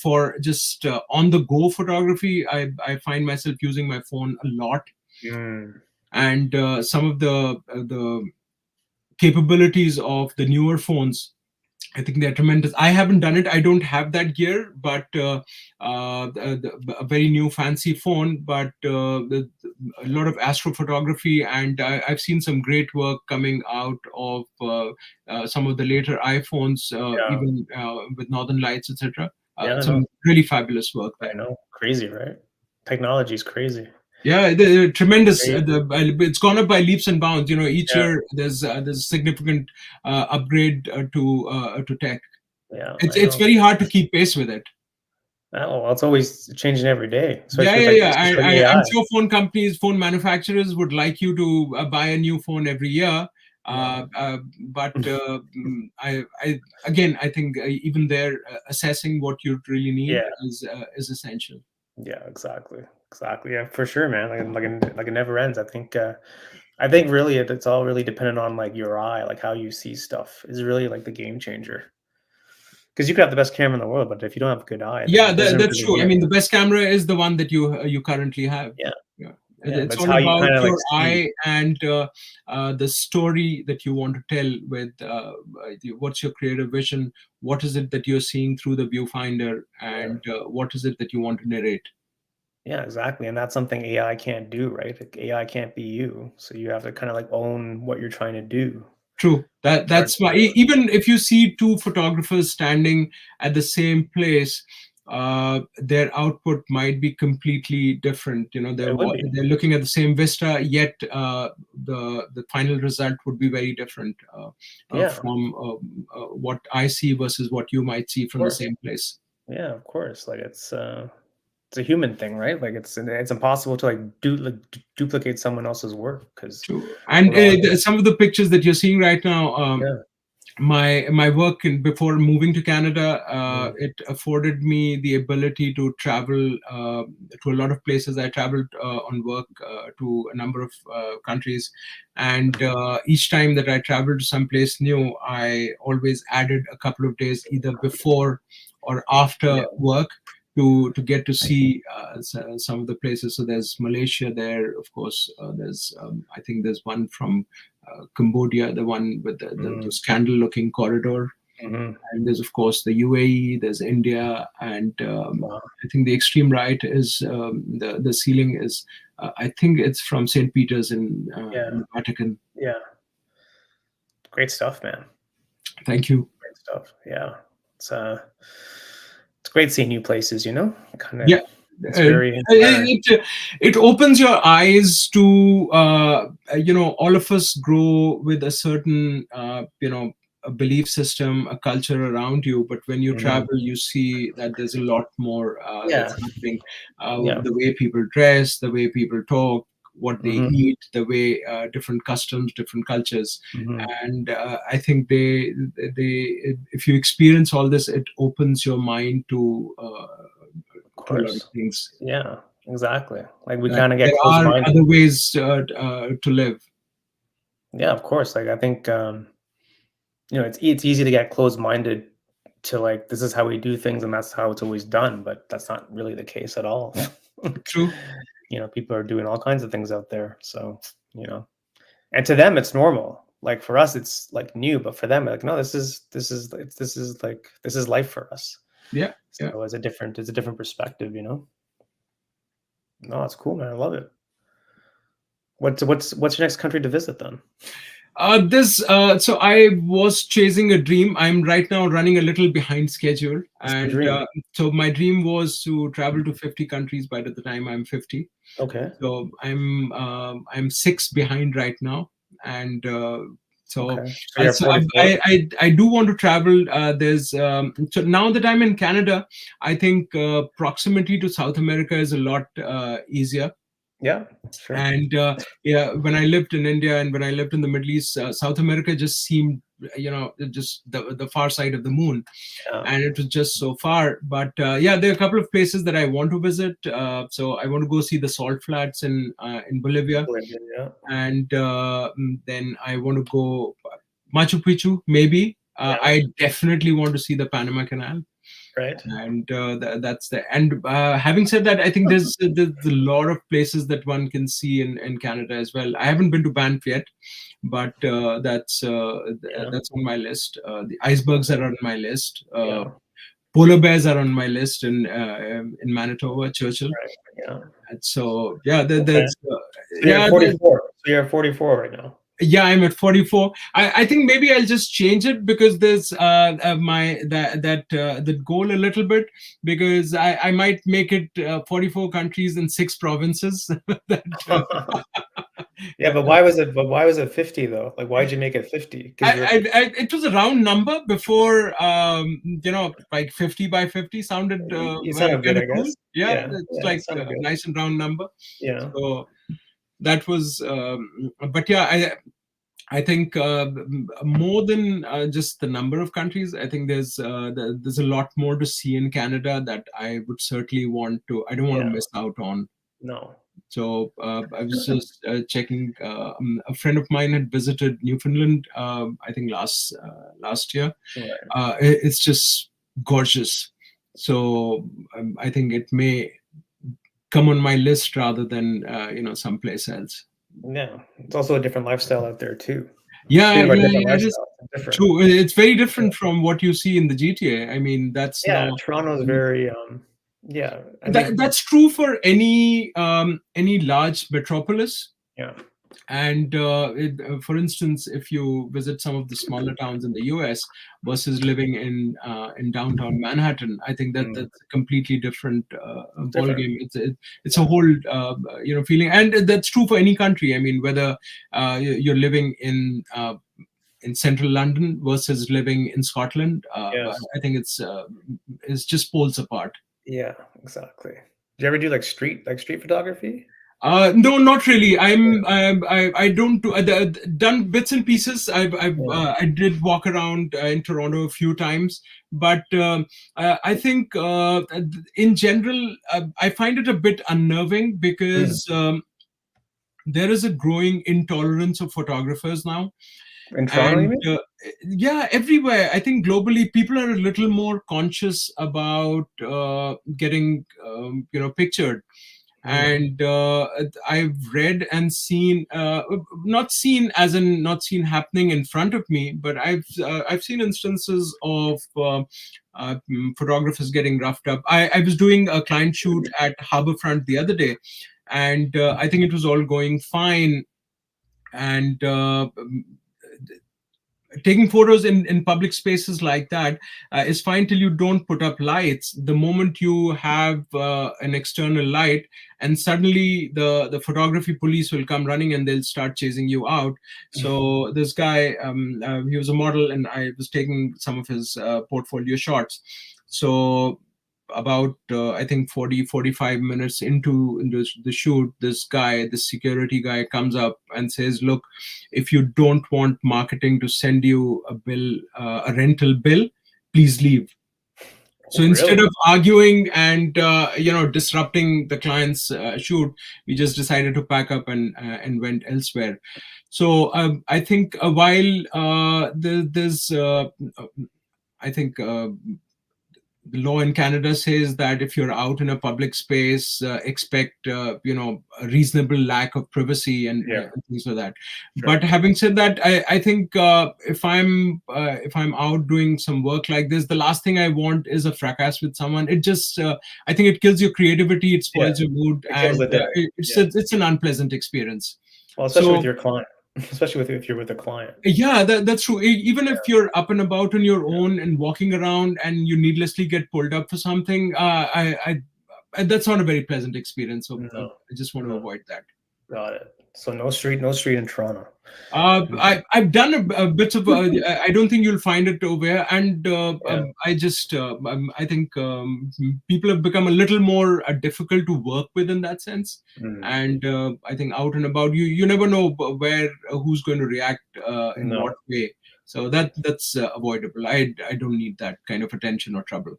for just on the go photography. I find myself using my phone a lot, Mm, and some of the capabilities of the newer phones, I think they're tremendous. I haven't done it. I don't have that gear, but a very new fancy phone. But a lot of astrophotography, and I've seen some great work coming out of some of the later iPhones, yeah. even with Northern Lights, etc. Yeah, I know. Some really fabulous work I there. know. Crazy, right? Technology is crazy. Yeah, the tremendous. Crazy. It's gone up by leaps and bounds. Each Yeah, year there's a significant upgrade to tech. yeah, I It's know. very hard to keep pace with it. Oh, well, it's always changing every day, Yeah, especially with yeah, like yeah. especially I'm AI. sure phone companies, phone manufacturers would like you to buy a new phone every year. No. But again, I think even there, assessing what you really need Yeah, is essential. yeah, exactly. Exactly. Yeah, for sure, man. Like it never ends. I think really it's all really dependent on like your eye, like how you see stuff is really like the game changer. Because you could have the best camera in the world, but if you don't have a good eye, then Yeah, it doesn't that's really true. I yeah, mean, the best camera is the one that you currently have. yeah, Yeah, yeah. But it's it's all how you about kind of like your see. eye and the story that you want to tell with what's your creative vision, what is it that you're seeing through the viewfinder, Yeah. and what is it that you want to narrate. Yeah, exactly. And that's something AI can't do, right? Like AI can't be you. So you have to kind of like own what you're trying to do. True. In order That's to why do it. even if you see two photographers standing at the same place, their output might be completely different. It would be. They're looking at the same vista, yet the final result would be very different Yeah, of from what I see versus what you might see from the course. same place. Yeah, of course. Like it's a human thing, right? Like it's impossible to like duplicate someone else's work because True. And we're all some of the pictures that you're seeing right now, yeah. my work before moving to Canada, Mm, it afforded me the ability to travel to a lot of places. I traveled on work to a number of countries, and each time that I traveled to some place new, I always added a couple of days either before or after yeah. work to get to see some of the places. So there's Malaysia there, of course. There's I think there's one from Cambodia, the one with Mm, the scandal-looking corridor. mhm. And there's, of course, the UAE, there's India, and Wow. I think the extreme right is the ceiling is, I think it's from St. Peter's Yeah. in the Vatican. Yeah. Great stuff, man. Thank you. Great stuff. Yeah. It's uh it's great seeing new places, you know? Kind of Yeah. it's Uh, very inspiring. it opens your eyes to all of us grow with a certain a belief system, a culture around you, but when you Mhm. travel you see that there's a lot more Yeah. that's happening. Yeah. The way people dress, the way people talk, what they Mhm. eat, the way different customs, different cultures. Mhm. And I think they if you experience all this, it opens your mind Of to a lot of course. things, Yeah. Exactly. Like we that kind of get there are closed-minded. other ways to live. Yeah, of course. Like I think it's easy to get closed-minded to like this is how we do things and that's how it's always done, but that's not really the case at all. True. People are doing all kinds of things out there. So, you know, and to them it's normal. Like for us it's like new, but for them like no, this is life for us. Yeah, yeah. So it's a different perspective. No, it's cool, man. I love it. What's your next country to visit then? This so I was chasing a dream. I'm right now running a little behind schedule, What's the and dream? so my dream was to travel to 50 countries by the time I'm 50. Okay. So I'm 6 behind right now, and So, Okay. So you're at so 44. I do want to travel. There's so now that I'm in Canada, I think proximity to South America is a lot easier. Yeah, sure. And yeah, when I lived in India and when I lived in the Middle East, South America just seemed, just the far side of the moon, Yeah. and it was just so far. But yeah, there are a couple of places that I want to visit. So I want to go see the salt flats in Bolivia, Bolivia, yeah. and then I want to go Machu Picchu, maybe. Yeah. I definitely want to see the Panama Canal, Right. and that's the. And having said that, I think there's a lot of places that one can see in Canada as well. I haven't been to Banff yet, but Yeah. that's on my list. The icebergs are on my list. Yeah. Polar bears are on my list in Manitoba, Churchill. Right. Yeah. And so yeah, Okay. there's So you're at yeah. 44. So you're at 44 right now. Yeah, I'm at 44. I think maybe I'll just change it because there's my that goal a little bit, because I might make it 44 countries and 6 provinces. that Yeah, but why was it 50 though? Like why'd you make it 50? Because you're it was a round number before, like 50 by 50 sounded you sounded good, kind of I cool. guess. Yeah, Yeah. it's Yeah, it like a sounded good. nice and round number. Yeah. So that was, but yeah, I think more than just the number of countries, I think there's a lot more to see in Canada that I would certainly want to. I don't want to Yeah. miss out on. No. So I was just checking. A friend of mine had visited Newfoundland. I think last year. Right. It's just gorgeous. So I think it may come on my list rather than someplace else. Yeah. It's also a different lifestyle out there too. Yeah, Speaking of a yeah, different yeah. It is lifestyle, it's different. true. It's very Yeah. different from what you see in the GTA. I mean, that's Yeah, now Toronto's very yeah, I mean, that's true for any large metropolis. yeah. And for instance, if you visit some of the smaller towns in the U.S. versus living in downtown Manhattan, I think that Mm, that's a completely different it's ball different. game. It's a Yeah. whole feeling, and that's true for any country. I mean, whether you're living in central London versus living in Scotland, Yes. I think it's just poles apart. Yeah, exactly. Do you ever do like street photography? No, not really. Yeah. I don't do done bits and pieces. Yeah. I did walk around in Toronto a few times, but I think in general I find it a bit unnerving Mm. because there is a growing intolerance of photographers now, In Toronto, you and mean? yeah, everywhere. I think globally people are a little more conscious about getting pictured. Mm. And I've read and seen, not seen as in not seen happening in front of me, but I've seen instances of photographers getting roughed up. I was doing a client shoot at Harbourfront the other day, and I think it was all going fine. And taking photos in public spaces like that is fine till you don't put up lights. The moment you have an external light, and suddenly the photography police will come running and they'll start chasing you out. So this guy, he was a model, and I was taking some of his portfolio shots. So about I think 40-45 minutes into the shoot, this security guy comes up and says, look, if you don't want marketing to send you a rental bill, please leave. So Oh, really? instead of arguing and disrupting the client's shoot, we just decided to pack up and went elsewhere. So I think while there's I think the law in Canada says that if you're out in a public space, expect a reasonable lack of privacy Yeah, and things like that. sure. But having said that, I think if I'm out doing some work like this, the last thing I want is a fracas with someone. It just I think it kills your creativity, it Yeah, spoils your mood, it kills and the day. Yeah. it's an unpleasant experience. Well, especially with So your client, especially with if you're with a client. yeah, that's true. Even if you're up and about on your Yeah. own and walking around and you needlessly get pulled up for something, that's not a very pleasant experience. So No, I just want to no, avoid that. got it. So no street in Toronto. I've done a bit of. I don't think you'll find it over here, and Yeah. I think people have become a little more difficult to work with in that sense. Mm. And I think out and about, you never know where who's going to react in what No. way. So that's avoidable. I don't need that kind of attention or trouble.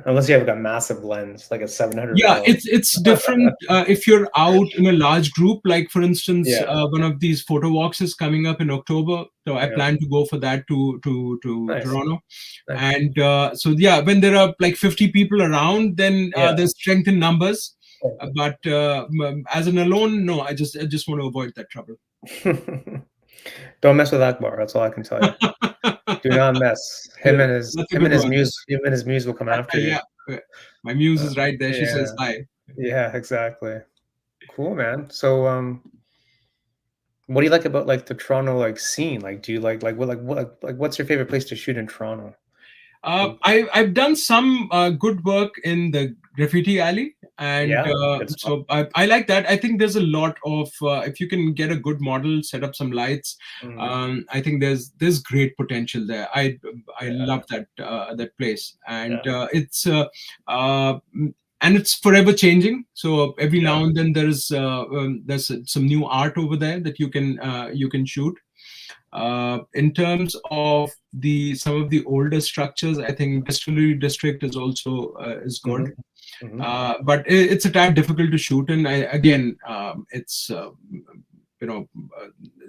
Unless you have like a massive lens, like a 700 Yeah, mil. it's different if you're out in a large group. Like for instance, Yeah. one of these photo walks is coming up in October, so I Yeah. plan to go for that to Nice. Toronto. Nice. And so yeah, when there are like 50 people around, then Yeah. there's strength in numbers. Oh. But as an alone, no, I just want to avoid that trouble. Don't mess with Akbar. That's all I can tell you. Do not mess. Yeah, Him and his that's a him and good his one. muse. Him and his muse will come after you. Yeah, my muse Uh, is right there. She says yeah. hi. Yeah. Exactly. Cool, man. So, what do you like about like the Toronto like scene? Like, do you like what what's your favorite place to shoot in Toronto? Like, I've done some good work in the graffiti alley, and yeah, good spot. so I like that. I think there's a lot of if you can get a good model, set up some lights. Mm, I think there's great potential there. I yeah, love that place, and yeah, uh, and it's forever changing. So every yeah. now and then there's some new art over there that you can shoot. In terms of the some of the older structures, I think Distillery District is also is good, Mhm, mhm. but it's a tad difficult to shoot. And again, it's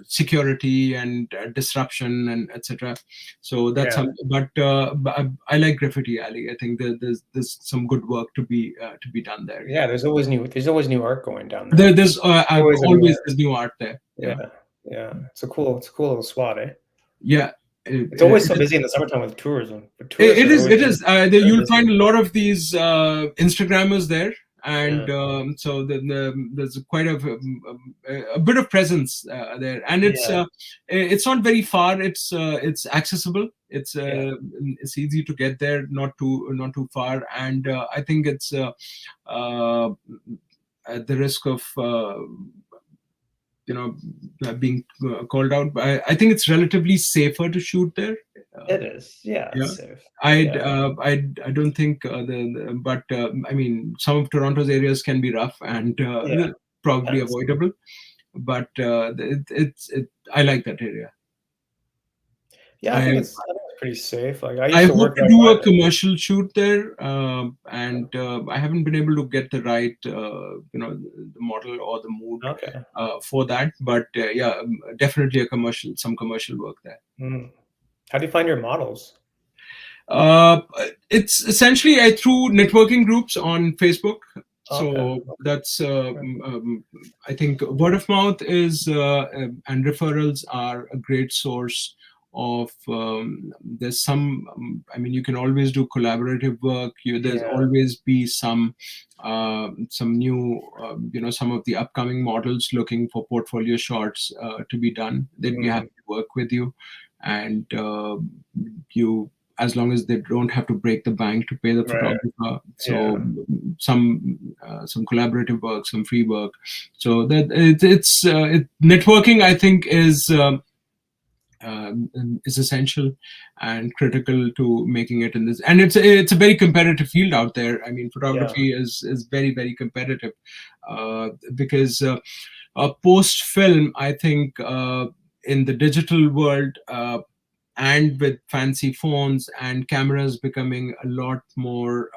security and disruption and etc. So that's Yeah, some. But I like Graffiti Alley. I think there's some good work to be done there. yeah. There's always new art going down There, there. there's Always a new always art. there's new art there. Yeah, Yeah, yeah. It's a cool little spot, eh? yeah. It's always so busy in the summertime with tourism. The tourists It are is. always It is. very You'll busy. find a lot of these Instagrammers there, Yeah, and so there's quite a bit of presence there, and yeah, it's not very far. It's accessible. yeah, It's easy to get there, not too far, and I think it's uh, at the risk of you know being called out. I think it's relatively safer to shoot there. Uh, it is. Yeah, it's yeah. safe. I'd, Yeah, uh, I'd, I don't think but I mean, some of Toronto's areas can be rough and yeah. probably Depends. avoidable. But I like that area. Yeah, I I think it's pretty safe. Like I I used to hope work to right do by a there. commercial shoot there, and I haven't been able to get the right, the model or the mood Okay. for that. But yeah, definitely some commercial work there. Mm. How do you find your models? Uh, it's essentially I through networking groups on Facebook. Okay. So that's Okay. I think word of mouth is and referrals are a great source of. There's some. I mean, you can always do collaborative work. There's Yeah. always be some new, some of the upcoming models looking for portfolio shots to be done. They'd be Mm. happy to work with you, and you as long as they don't have to break the bank to pay the Right. photographer. Yeah. So some collaborative work, some free work. So that networking, I think, is essential and critical to making it in this. And it's a very competitive field out there. I mean, Yeah. photography is very very competitive because post film, I think. In the digital world, and with fancy phones and cameras becoming a lot more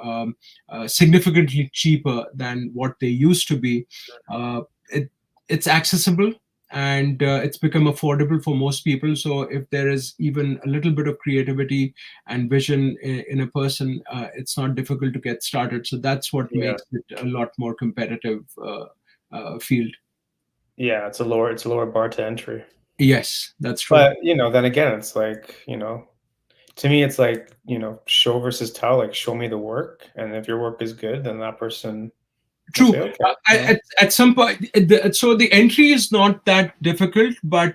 significantly cheaper than what they used to be, uh, it, it's accessible and it's become affordable for most people. So if there is even a little bit of creativity and vision in a person, it's not difficult to get started. So that's what Yeah. makes it a lot more competitive field. Yeah. It's a lower bar to entry. Yes, that's true. But, then again, it's like, to me, it's like, show versus tell, like show me the work. And if your work is good, then that person will True. say, okay, At some point, so the entry is not that difficult, but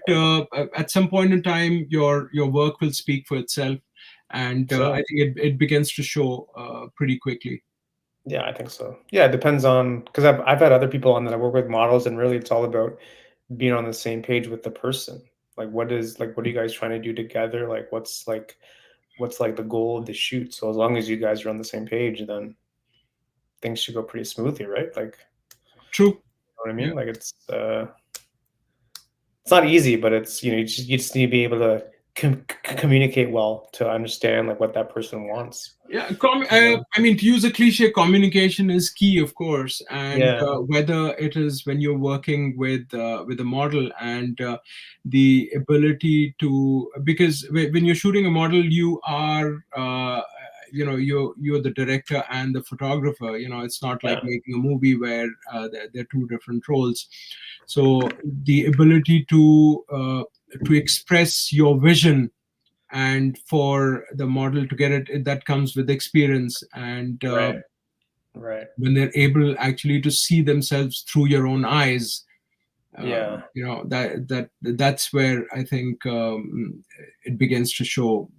at some point in time, your work will speak for itself, and I so think it begins to show pretty quickly. yeah, I think so. Yeah, it depends on because I've had other people on that I work with models, and really it's all about being on the same page with the person. Like, what are you guys trying to do together? Like, what's like the goal of the shoot? So as long as you guys are on the same page, then things should go pretty smoothly, right? Like, True. you know what I Yeah. mean? Like, it's not easy, but it's, you just need to be able to communicate well to understand like what that person wants. Yeah, You know? I mean, to use a cliche, communication is key, of course, and Yeah, whether it is when you're working with a model and the ability to, because when you're shooting a model, you are you're the director and the photographer. It's not like yeah, making a movie where there are two different roles. So the ability to express your vision and for the model to get it, that comes with experience, and right, right. when they're able actually to see themselves through your own eyes, Yeah, that's where I think it begins to show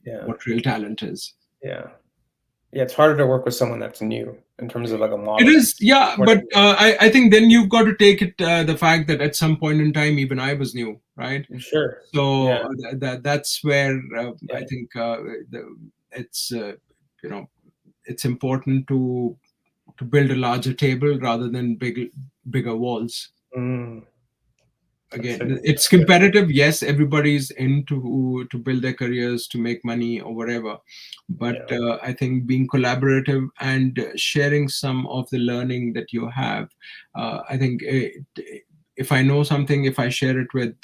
yeah, what real talent is. yeah. Yeah, it's harder to work with someone that's new in terms of like a It model. is, yeah, More but I think then you've got to take it, the fact that at some point in time even I was new, right? sure. So Yeah, that's where I yeah. think it's you know it's important to build a larger table rather than bigger walls. Mm, that's Again, it. it's That's it. competitive. Yes, everybody's into to build their careers, to make money or whatever, but Yeah, I think being collaborative and sharing some of the learning that you have, I think if I know something, if I share it with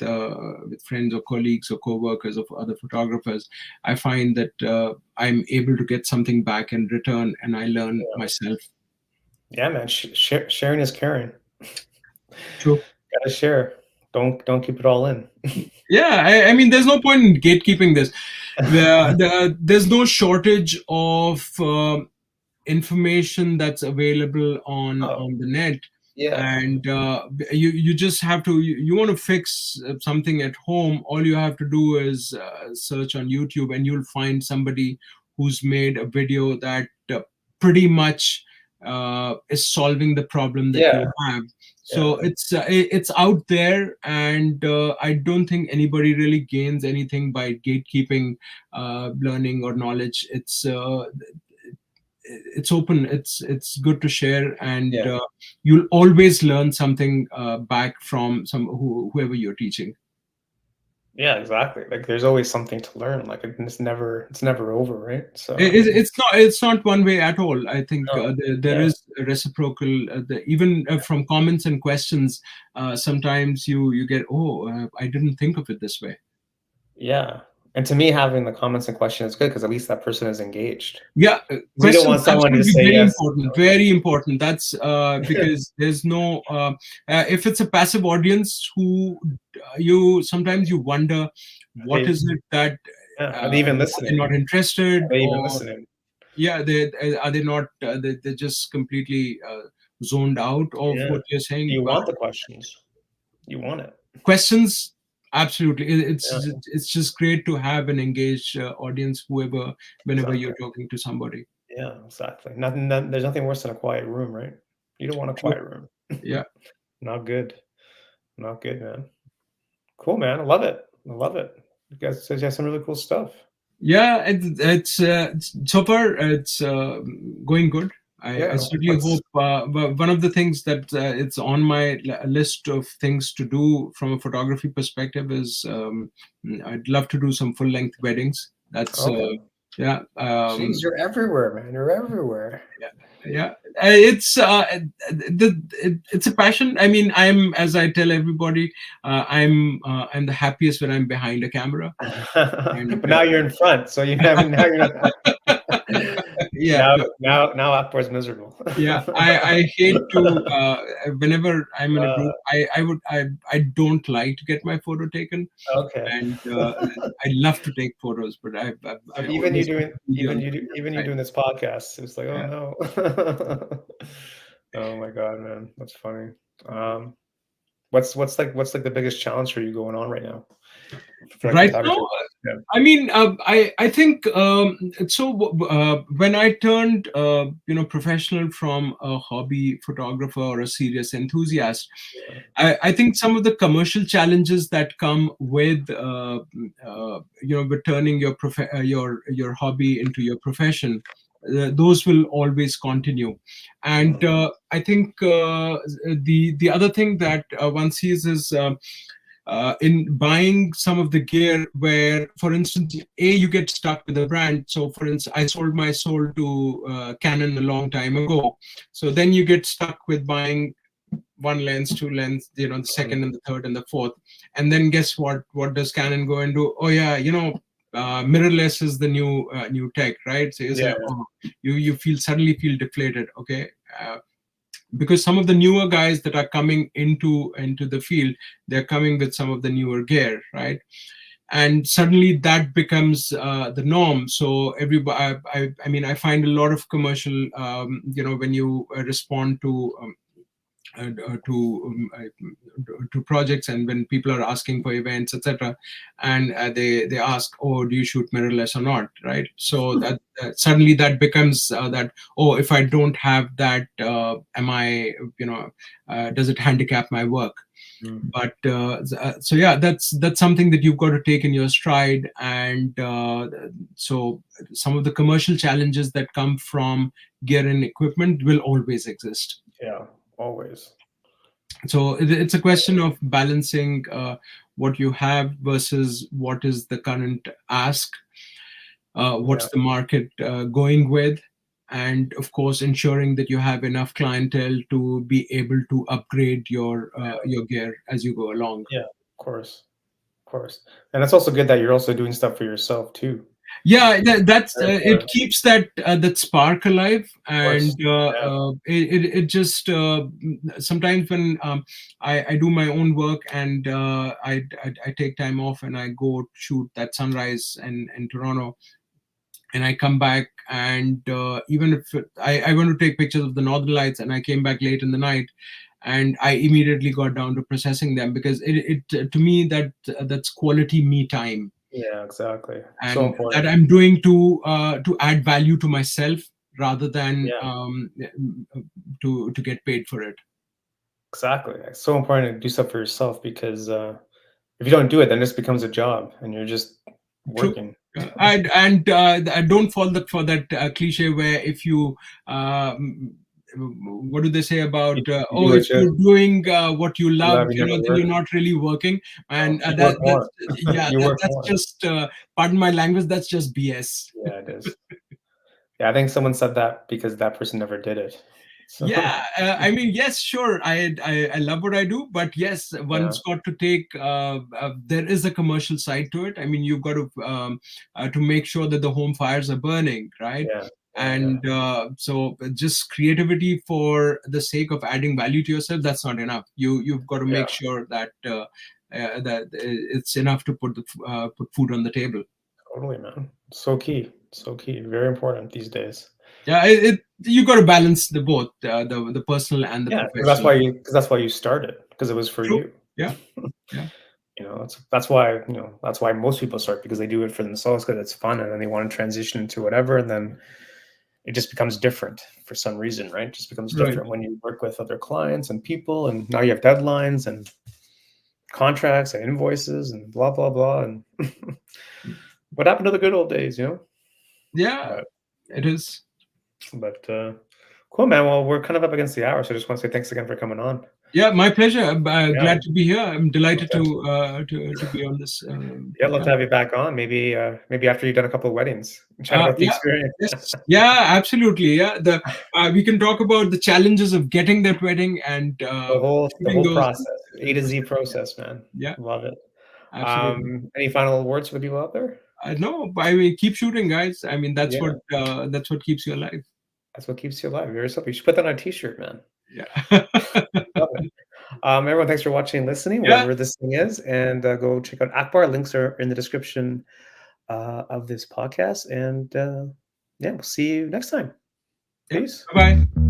friends or colleagues or co-workers of other photographers, I find that I'm able to get something back in return, and I learn yeah, myself. yeah, man. Sharing is caring. True. Gotta share. Don't keep it all in. Yeah, I mean, there's no point in gatekeeping this. There's no shortage of information that's available Oh, on the net, yeah, and you just have to, you want to fix something at home. All you have to do is search on YouTube, and you'll find somebody who's made a video that pretty much is solving the problem that yeah, you have. So yeah, it's out there, and I don't think anybody really gains anything by gatekeeping learning or knowledge. It's open, it's good to share, and yeah. you'll always learn something back from whoever you're teaching. Yeah, exactly. Like there's always something to learn. Like it's never over, right? So It's not one way at all. I think no, there yeah, is a reciprocal, even from comments and questions. Sometimes you get, oh, I didn't think of it this way. yeah. And to me, having the comments and questions is good because at least that person is engaged. Yeah, 'Cause you don't questions want someone to just absolutely say very yes. important, very important. That's because there's no if it's a passive audience who you sometimes you wonder Are what they, is it that yeah, are they even are they listening? not interested, Are they even or listening? yeah, they are they not they're just completely zoned out of Yeah. what you're Do saying. you But want the questions? You want it. questions, absolutely, Yeah, it's just great to have an engaged audience, whenever exactly. you're talking to somebody. Yeah, exactly. There's nothing worse than a quiet room, right? You don't want a True. quiet room. Yeah. Not good. Not good, man. Cool, man. I love it. I love it. You guys have some really cool stuff. Yeah, it's so far it's going good. I Yeah. certainly What's hope. One of the things that it's on my list of things to do from a photography perspective is I'd love to do some full length weddings. That's okay. yeah. Jeez, you're everywhere, man. You're everywhere. Yeah, yeah. It's a passion. I mean, as I tell everybody, I'm the happiest when I'm behind a camera, and But now you're in front, so you never now you're not yeah. now Akbar's miserable. Yeah, I hate to whenever I'm in a Uh, group, I don't like to get my photo taken, okay. and I love to take photos, but So I always put the media on the even you side. doing this podcast, it's like, oh Yeah. no. Oh my God, man, that's funny. Um, what's like the biggest challenge for you going on right now? for like Right now, photography wise. Yeah. I mean, I think so. When I turned professional from a hobby photographer or a serious enthusiast, I think some of the commercial challenges that come with with turning your hobby into your profession, those will always continue. And I think the other thing that one sees is in buying some of the gear where, for instance, you get stuck with a brand. So for instance, I sold my soul to Canon a long time ago. So then you get stuck with buying one lens, two lens, the second and the third and the fourth. And then guess what does Canon go and do? Oh yeah, mirrorless is the new tech, right? So you say, Yeah. oh, you suddenly feel deflated. Okay. Because some of the newer guys that are coming into the field, they're coming with some of the newer gear, right? And suddenly that becomes the norm. So everybody, I mean, I find a lot of commercial, when you respond to projects, and when people are asking for events, etc., and they ask, oh, do you shoot mirrorless or not, right? So that suddenly that becomes that, oh, if I don't have that, am I, does it handicap my work? Mm. But so yeah, that's something that you've got to take in your stride. And so some of the commercial challenges that come from gear and equipment will always exist. Yeah. Always. So it's a question of balancing what you have versus what is the current ask, Yeah. what's the market going with, and of course ensuring that you have enough clientele to be able to upgrade your gear as you go along. Yeah. Of course. Of course. And it's also good that you're also doing stuff for yourself too. Yeah, that's Very it important. keeps that spark alive. Of course. And Yeah. it just sometimes when I do my own work, and I take time off and I go shoot that sunrise in Toronto, and I come back, and even if I want to take pictures of the northern lights, and I came back late in the night, and I immediately got down to processing them, because it to me that's quality me time, Yeah. Exactly. So and that important. I'm doing to add value to myself rather than Yeah. to get paid for it. Exactly. It's so important to do stuff for yourself because if you don't do it, then this becomes a job and you're just True. working. And I don't fall for that cliche where if you what do they say You, about you do oh, if what you're doing what you you love, love, you never then you're work. not really working. No, And you work that's more. yeah, You work that's more. just pardon my language, that's just BS. Yeah, it is. Yeah, I think someone said that because that person never did it. So Yeah, I mean, yes, sure. I love what I do, but yes, yeah, one's got to take. There is a commercial side to it. I mean, you've got to make sure that the home fires are burning, right? yeah, yeah, yeah, And so, just creativity for the sake of adding value to yourself, that's not enough. You've got to yeah. make sure that that it's enough to put food on the table. Totally, man. So key. So key. Very important these days. Yeah, you got to balance the both, the personal and the Yeah, professional. because that's why you started because it was for True. you. Yeah. Yeah. That's why that's why most people start because they do it for themselves because it's fun and then they want to transition into whatever and then it just becomes different for some reason, right? It just becomes Right. different when you work with other clients and people, and now you have deadlines and contracts and invoices and blah blah blah. And what happened to the good old days, you know? Yeah, But it is. cool, man. Well, we're kind of up against the hour, so I just want to say thanks again for coming on. Yeah, my pleasure. I'm Yeah, glad to be here. I'm love delighted to, to be on this yeah, love to program. have you back on. Maybe after you've done a couple of weddings, chat about the Yeah, experience, yes, yeah, absolutely. Yeah, the we can talk about the challenges of getting that wedding and the shooting whole those. process, A to Z process, man. Yeah, Love it. absolutely. Any final words for the people out there? No, I mean, keep shooting, guys. I mean, Yeah, that's what keeps you alive. that's what keeps you alive. Very simple. You should put that on a t-shirt, man. Yeah. Love it. Everyone, thanks for watching and listening, Yeah. wherever this thing is, and go check out Akbar. Links are in the description of this podcast, and yeah, we'll see you next time. Yeah. Peace. Bye bye.